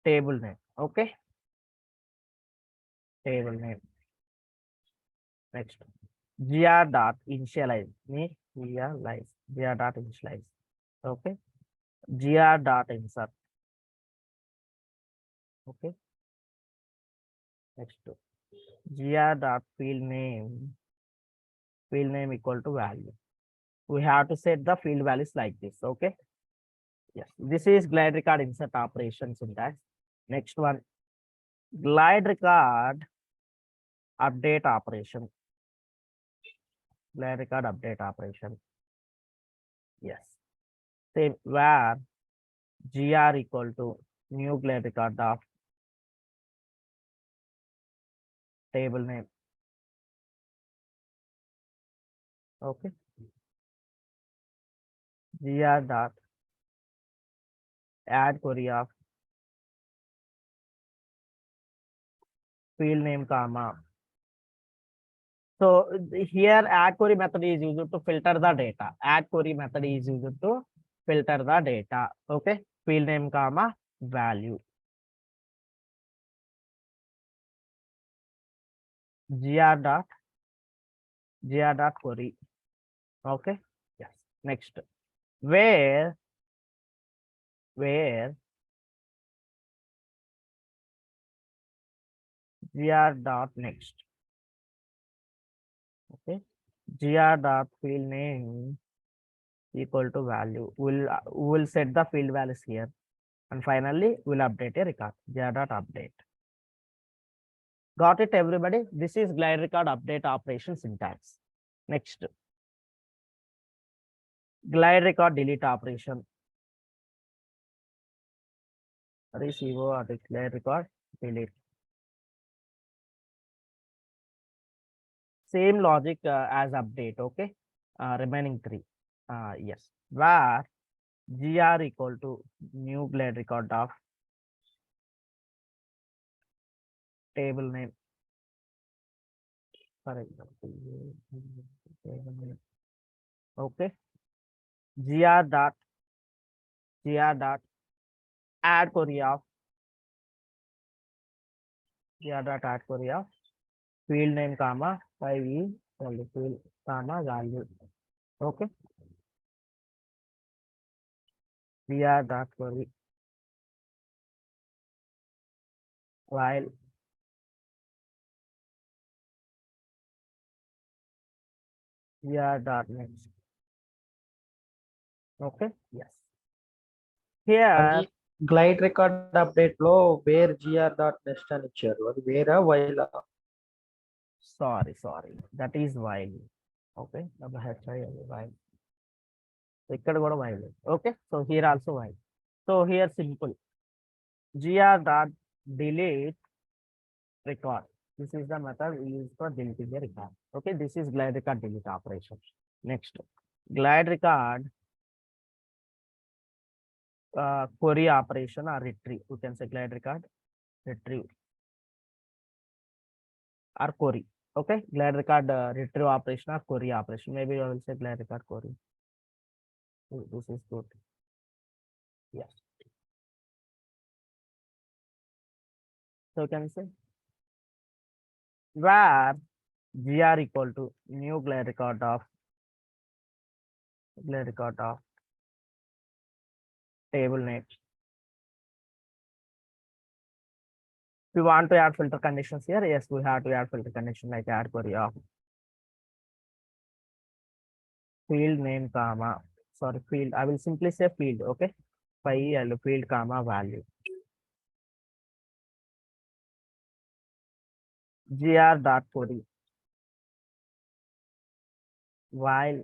table name. Okay. Table name. Next. gr dot initialize. Gr dot initialize. Okay. Gr dot insert. Okay. Next. Gr dot field name equal to value. We have to set the field values like this. Okay. Yes. This is glide record insert operation syntax. Next one. Glide record update operation. Glide record update operation. Yes. Same where gr equal to new glide record of table name. Okay. Gr dot add query of field name comma. So here add query method is used to filter the data. Add query method is used to filter the data. Okay. Field name comma value. gr dot query. Okay. Yes. Next. Where gr dot next. Okay. Gr dot field name equal to value. We'll set the field values here, and finally we'll update a record. Gr.update. Got it, everybody? This is glide record update operation syntax. Next, glide record delete operation. Receive or glide record delete. Same logic as update. Okay, remaining three. Yes, where gr equal to new glide record of table name. For example, okay, gr dot add query of gr.add query of field name comma 5e field comma value. Okay, gr.query while gr.next. Okay, yes. Here, glide record update లో wear GR dot next అని ఇచ్చారు, అది వేరా వైలా? sorry, that is while. Okay, while. ఇక్కడ కూడా while. Okay, so here also while. So here simple. gr dot delete record. This is the method we use for deleting the record. Okay, this is glide record delete operation. Next, glide record query operation or retrieve. You can say glide record retrieve or query. Okay, glide record retrieve operation or query operation. Maybe I will say glide record query. This is good. Yes. So you can say where gr equal to new glide record of table name. If you want to add filter conditions here, yes, we have to add filter condition like add query of field name comma field. I will simply say field. Okay, field comma value. gr dot query while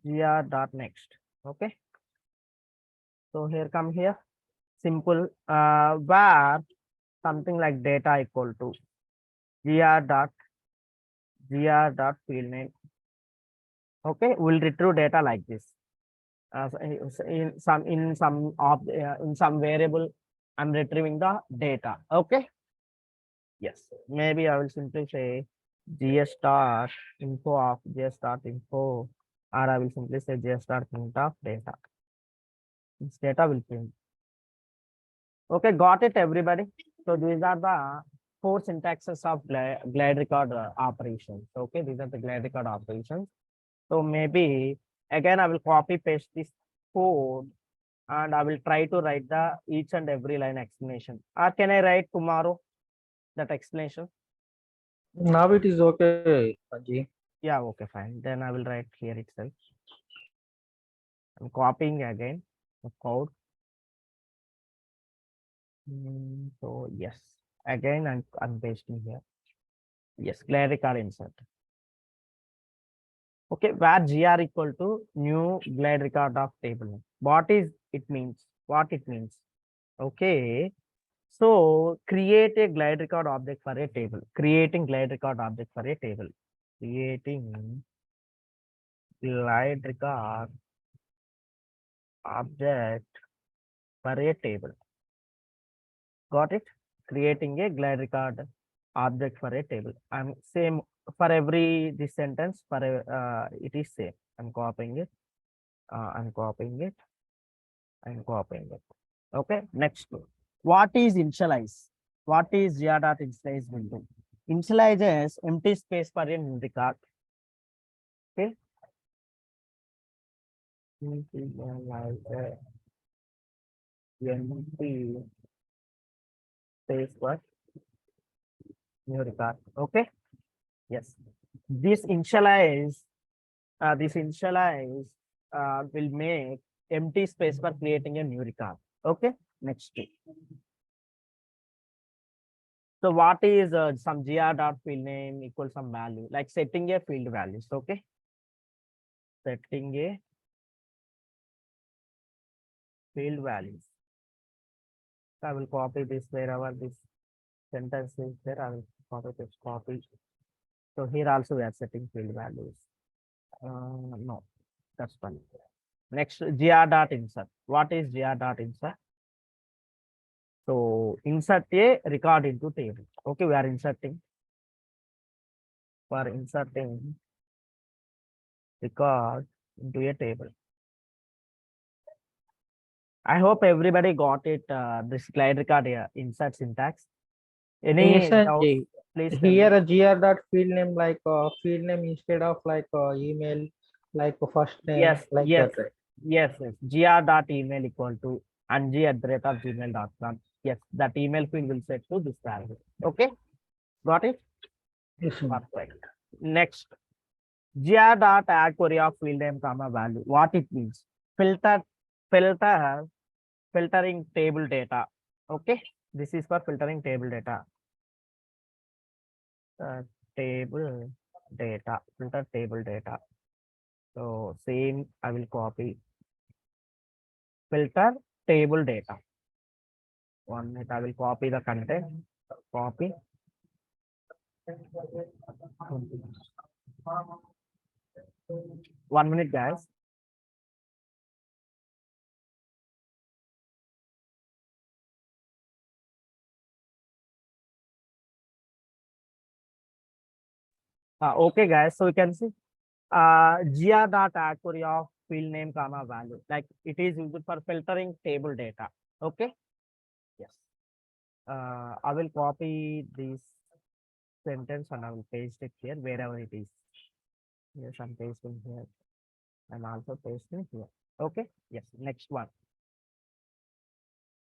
gr dot next. Okay, so here come here simple where something like data equal to gr dot field name. Okay, we'll retrieve data like this. In some variable I'm retrieving the data. Okay, yes, maybe I will simply say gs dot info of gs dot info, or I will simply say gs dot print of data. This data will print. Okay, got it, everybody? So these are the 4 syntaxes of glide record operations. Okay, these are the glide record operations. So maybe again I will copy paste this code and I will try to write the each and every line explanation. Or can I write tomorrow that explanation? Now it is okay, Sanji. Yeah, okay, fine. Then I will write here itself. I'm copying again the code. So yes, again I'm pasting here. Yes, glide record insert. Okay, where gr equal to new glide record of table. What it means? Okay, so create a glide record object for a table. Creating glide record object for a table. Creating glide record object for a table. Got it? Creating a glide record object for a table. I'm same for every this sentence for it is same. I'm copying it. Okay, next. What is initialize? What is gr.initialize will do? Initializes empty space for a new record. Okay. Empty space for new record. Okay. Yes. This initialize will make empty space for creating a new record. Okay. Next. So what is some gr dot field name equals some value, like setting a field values. Okay. Setting a field values. So I will copy this wherever this sentence is there. I will copy. So here also we are setting field values. No, that's fine. Next, gr dot insert. What is gr dot insert? So insert a record into table. Okay, we are inserting. For inserting record into a table. I hope everybody got it. This slide record here, insert syntax. Any Yes, doubts? Sanjay. Please tell Here me. a gr dot field name like field name instead of like email, like first name, Yes, like yes, that, right? yes. gr dot email equal to ng@gmail.com. Yes, that email field will set to this value. Okay, got it? Yes, Sanjay. Perfect. Next, gr dot add query of field name comma value. What it means? Filter, filter, filtering table data. Okay, this is for filtering table data. Table data, filter table data. So same, I will copy. Filter table data. 1 minute, I will copy the content. Copy. 1 minute, guys. Okay, guys. So you can see gr dot add query of field name comma value. Like it is used for filtering table data. Okay. Yes. I will copy this sentence and I will paste it here wherever it is. Yes, I'm pasting here. I'm also pasting here. Okay. Yes. Next one.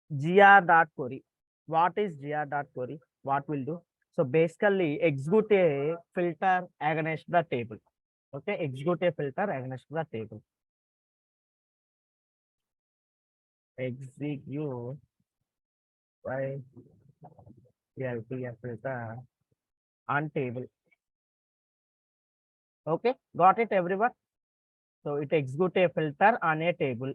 gr dot query. What is gr dot query? What will do? So basically execute a filter against the table. Okay, execute a filter against the table. Execute by a filter on table. Okay, got it everyone? So it execute a filter on a table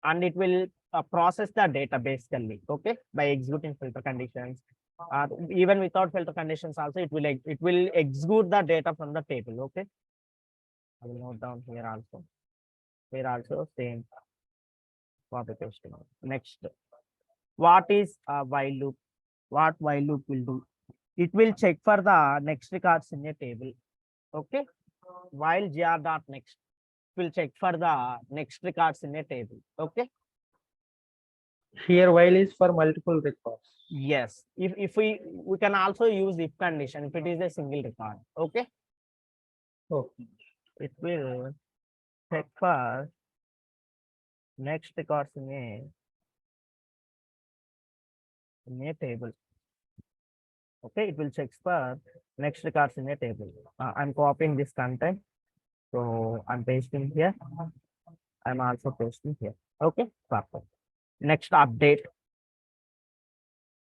and it will process the data basically, okay, by executing filter conditions. Even without filter conditions also it will execute the data from the table. Okay, I will note down here also. Here also same copy pasting. Next, what is a while loop? What while loop will do? It will check for the next records in a table. Okay, while gr dot next will check for the next records in a table. Okay. Here while is for multiple records. Yes, if we can also use if condition if it is a single record. Okay, Okay. it will check for next records in a table. Okay, it will check for next records in a table. I'm copying this content, so I'm pasting here. I'm also pasting here. Okay, perfect. Next update.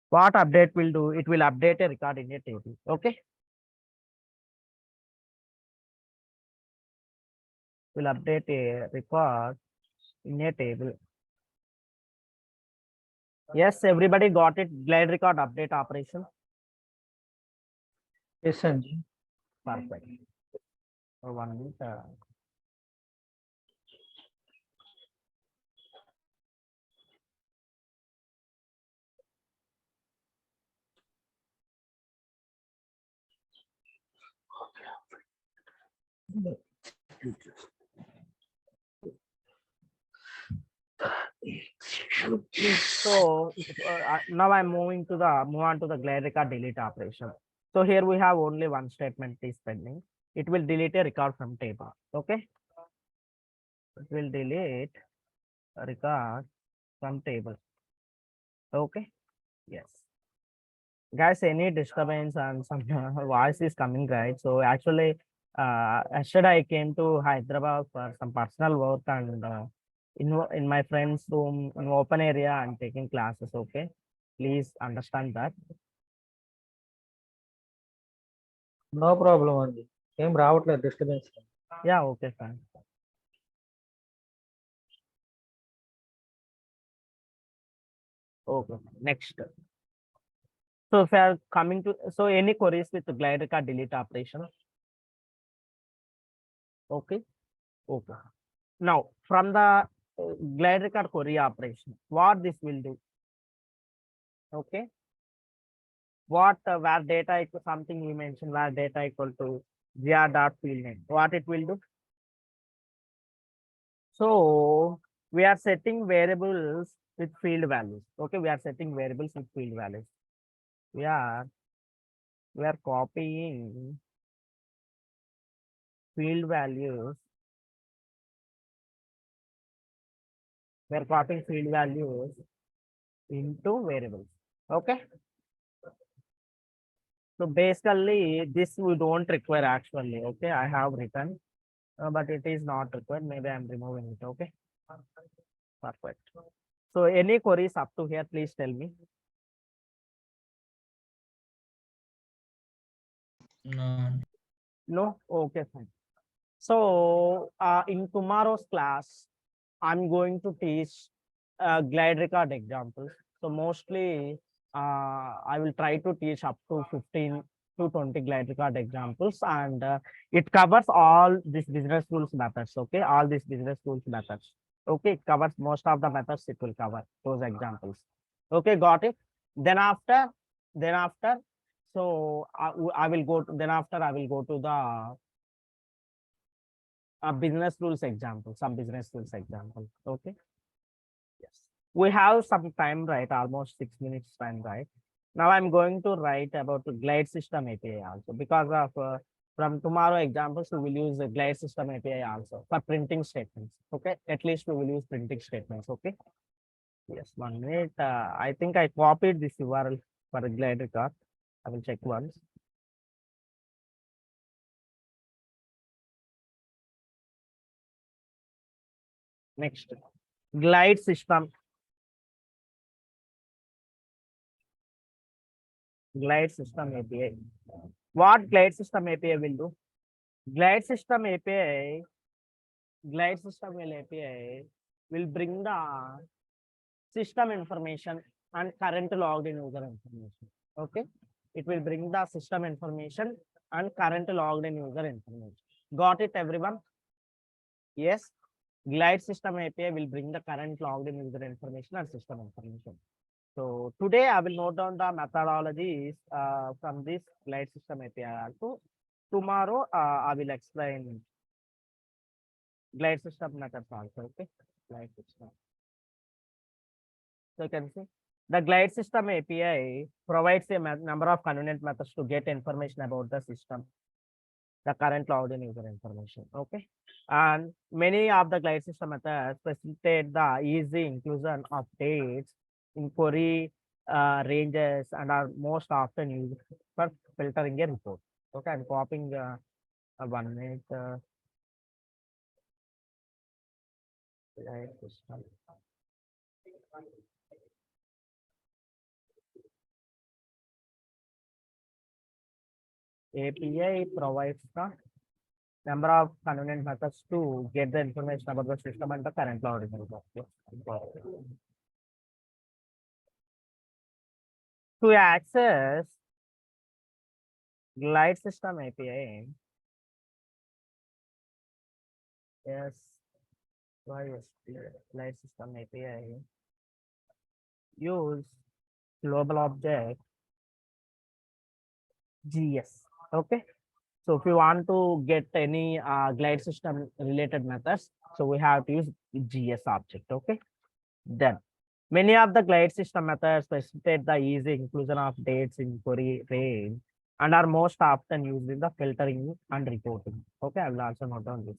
What update will do? It will update a record in a table. Okay. Will update a record in a table. Yes, everybody got it. Glide record update operation. Yes, Sanjay. Perfect. So 1 minute. So now I'm move on to the glide record delete operation. So here we have only one statement is pending. It will delete a record from table. Okay. It will delete a record from table. Okay. Yes. Guys, any disturbance and some voice is coming, right? So actually, yesterday I came to Hyderabad for some personal work and in my friend's room in open area I'm taking classes. Okay, please understand that. No problem అండి, ఏం రావట్లేదు disturbance. Yeah, okay, fine. Okay, next. So if you are coming to, so any queries with the glide record delete operation? Okay, okay. Now from the glide record query operation, what this will do? Okay, what where data equal something we mentioned where data equal to gr dot field name, what it will do? So we are setting variables with field values. Okay, we are setting variables with field values. We are copying field values. We are copying field values into variables. Okay, so basically this we don't require actually. Okay, I have written, but it is not required. Maybe I'm removing it. Okay, perfect. So any queries up to here, please tell me. No. No? Okay, fine. So in tomorrow's class, I'm going to teach glide record examples. So mostly I will try to teach up to 15 to 20 glide record examples, and it covers all these business rules methods. Okay, all these business rules methods. Okay, it covers most of the methods. It will cover those examples. Okay, got it. Then after, so I will go to, then after I will go to the business rules example, some business rules example. Okay. Yes. We have some time, right? Almost 6 minutes time, right? Now I'm going to write about the glide system API also, because of from tomorrow examples, we will use the glide system API also for printing statements. Okay. At least we will use printing statements. Okay. Yes. 1 minute. I think I copied this URL for a glide record. I will check once. Next, glide system. Glide system API. What glide system API will do? Glide system API, glide system API will bring the system information and current logged in user information. Okay, it will bring the system information and current logged in user information. Got it, everyone? Yes. Glide system API will bring the current logged in user information and system information. So today I will note down the methodologies from this glide system API also. Tomorrow I will explain glide system methods also. Okay, glide system. So you can see the glide system API provides a number of convenient methods to get information about the system, the current logged in user information. Okay, and many of the glide system methods facilitate the easy inclusion of dates in query ranges and are most often used for filtering a report. Okay, I'm copying 1 minute. Glide system. API provides the number of convenient methods to get the information about the system and the current logged in report. To access glide system API, yes, glide system API, use global object GS. Okay, so if you want to get any glide system related methods, so we have to use GS object. Okay, then many of the glide system methods facilitate the easy inclusion of dates in query range and are most often used in the filtering and reporting. Okay, I will also note down this.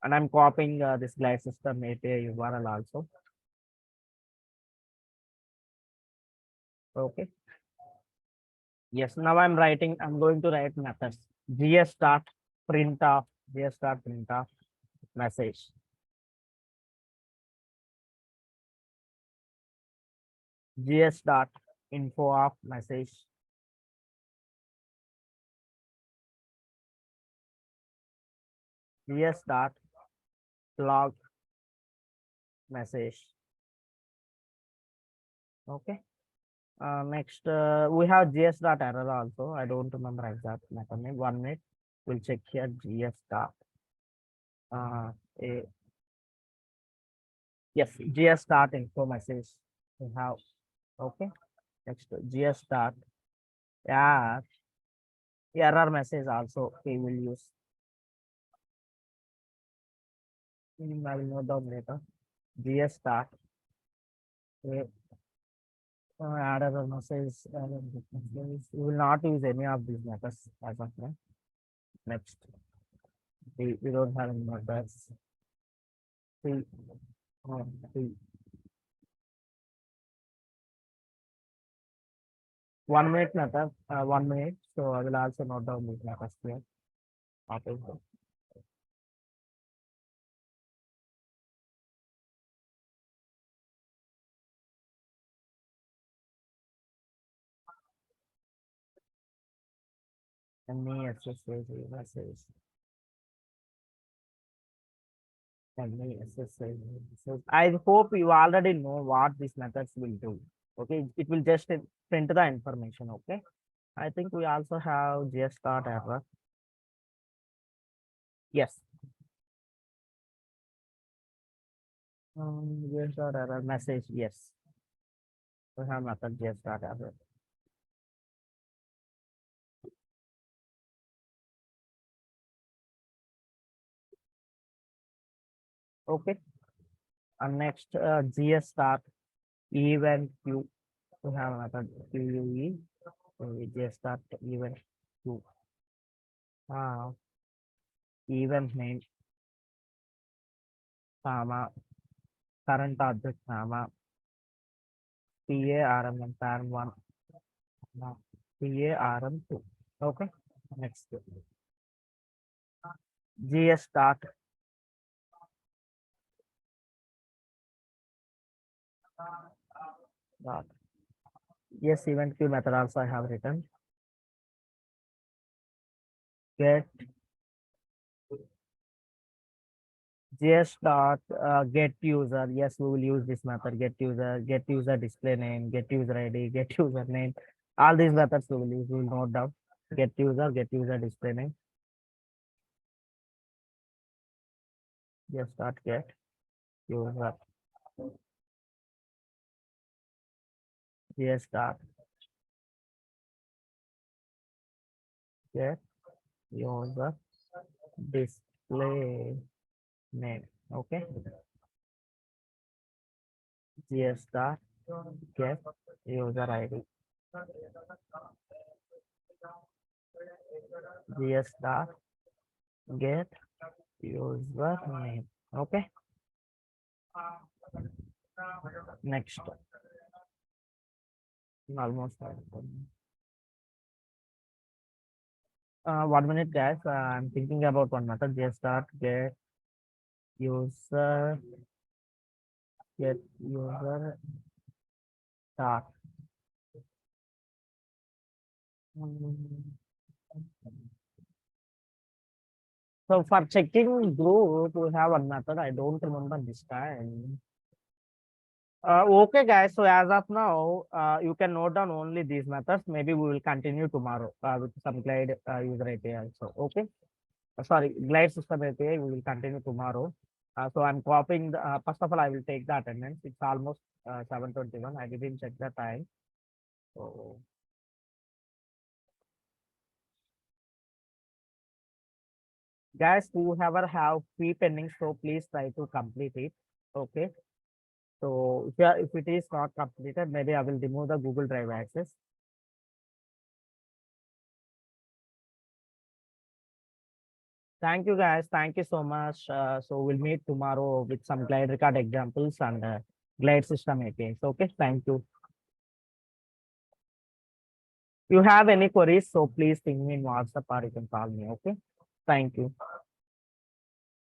And I'm copying this glide system API URL also. Okay. Yes, now I'm going to write methods. GS dot print of, GS dot print of message. GS dot info of message. GS dot log message. Okay. Next, we have GS dot error also. I don't remember exact method name. 1 minute. We'll check here GS dot. A, yes, GS dot info message. We have. Okay. Next, GS dot. Yeah. Error message also we will use. I will note down later. GS dot. Add error message. We will not use any of these methods as of now. Next. We don't have any methods. See. See. 1 minute method, 1 minute. So I will also note down these methods here. Okay. SSH message. SSH. So I hope you already know what these methods will do. Okay, it will just print the information. Okay, I think we also have GS dot error. Yes. GS dot error message. Yes. We have method GS dot error. Okay. And next, GS dot event queue. We have a method QUE. So we GS dot event queue. Event name, comma, current object, comma, PARM parm 1, PARM 2. Okay. Next. GS dot dot. Yes, event queue method also I have written. Get GS dot get user. Yes, we will use this method. Get user display name, get user ID, get user name. All these methods we will use. We will note down. Get user display name. GS dot get user. GS dot get user display name. Okay. GS dot get user ID. GS dot get user name. Okay. Next. Almost. 1 minute, guys. I'm thinking about one method. GS dot get user dot. So for checking group, we have one method. I don't remember this time. Okay, guys. So as of now, you can note down only these methods. Maybe we will continue tomorrow with some glide user API also. Okay. Sorry, glide system API. We will continue tomorrow. So I'm copying the. First of all, I will take the attendance. It's almost 7:21. I didn't check the time. So. Guys, whoever have fee pending, so please try to complete it. Okay. So if it is not completed, maybe I will remove the Google Drive access. Thank you, guys. Thank you so much. So we'll meet tomorrow with some glide record examples and glide system APIs. Okay. Thank you. You have any queries, so please ping me in WhatsApp or you can call me. Okay. Thank you.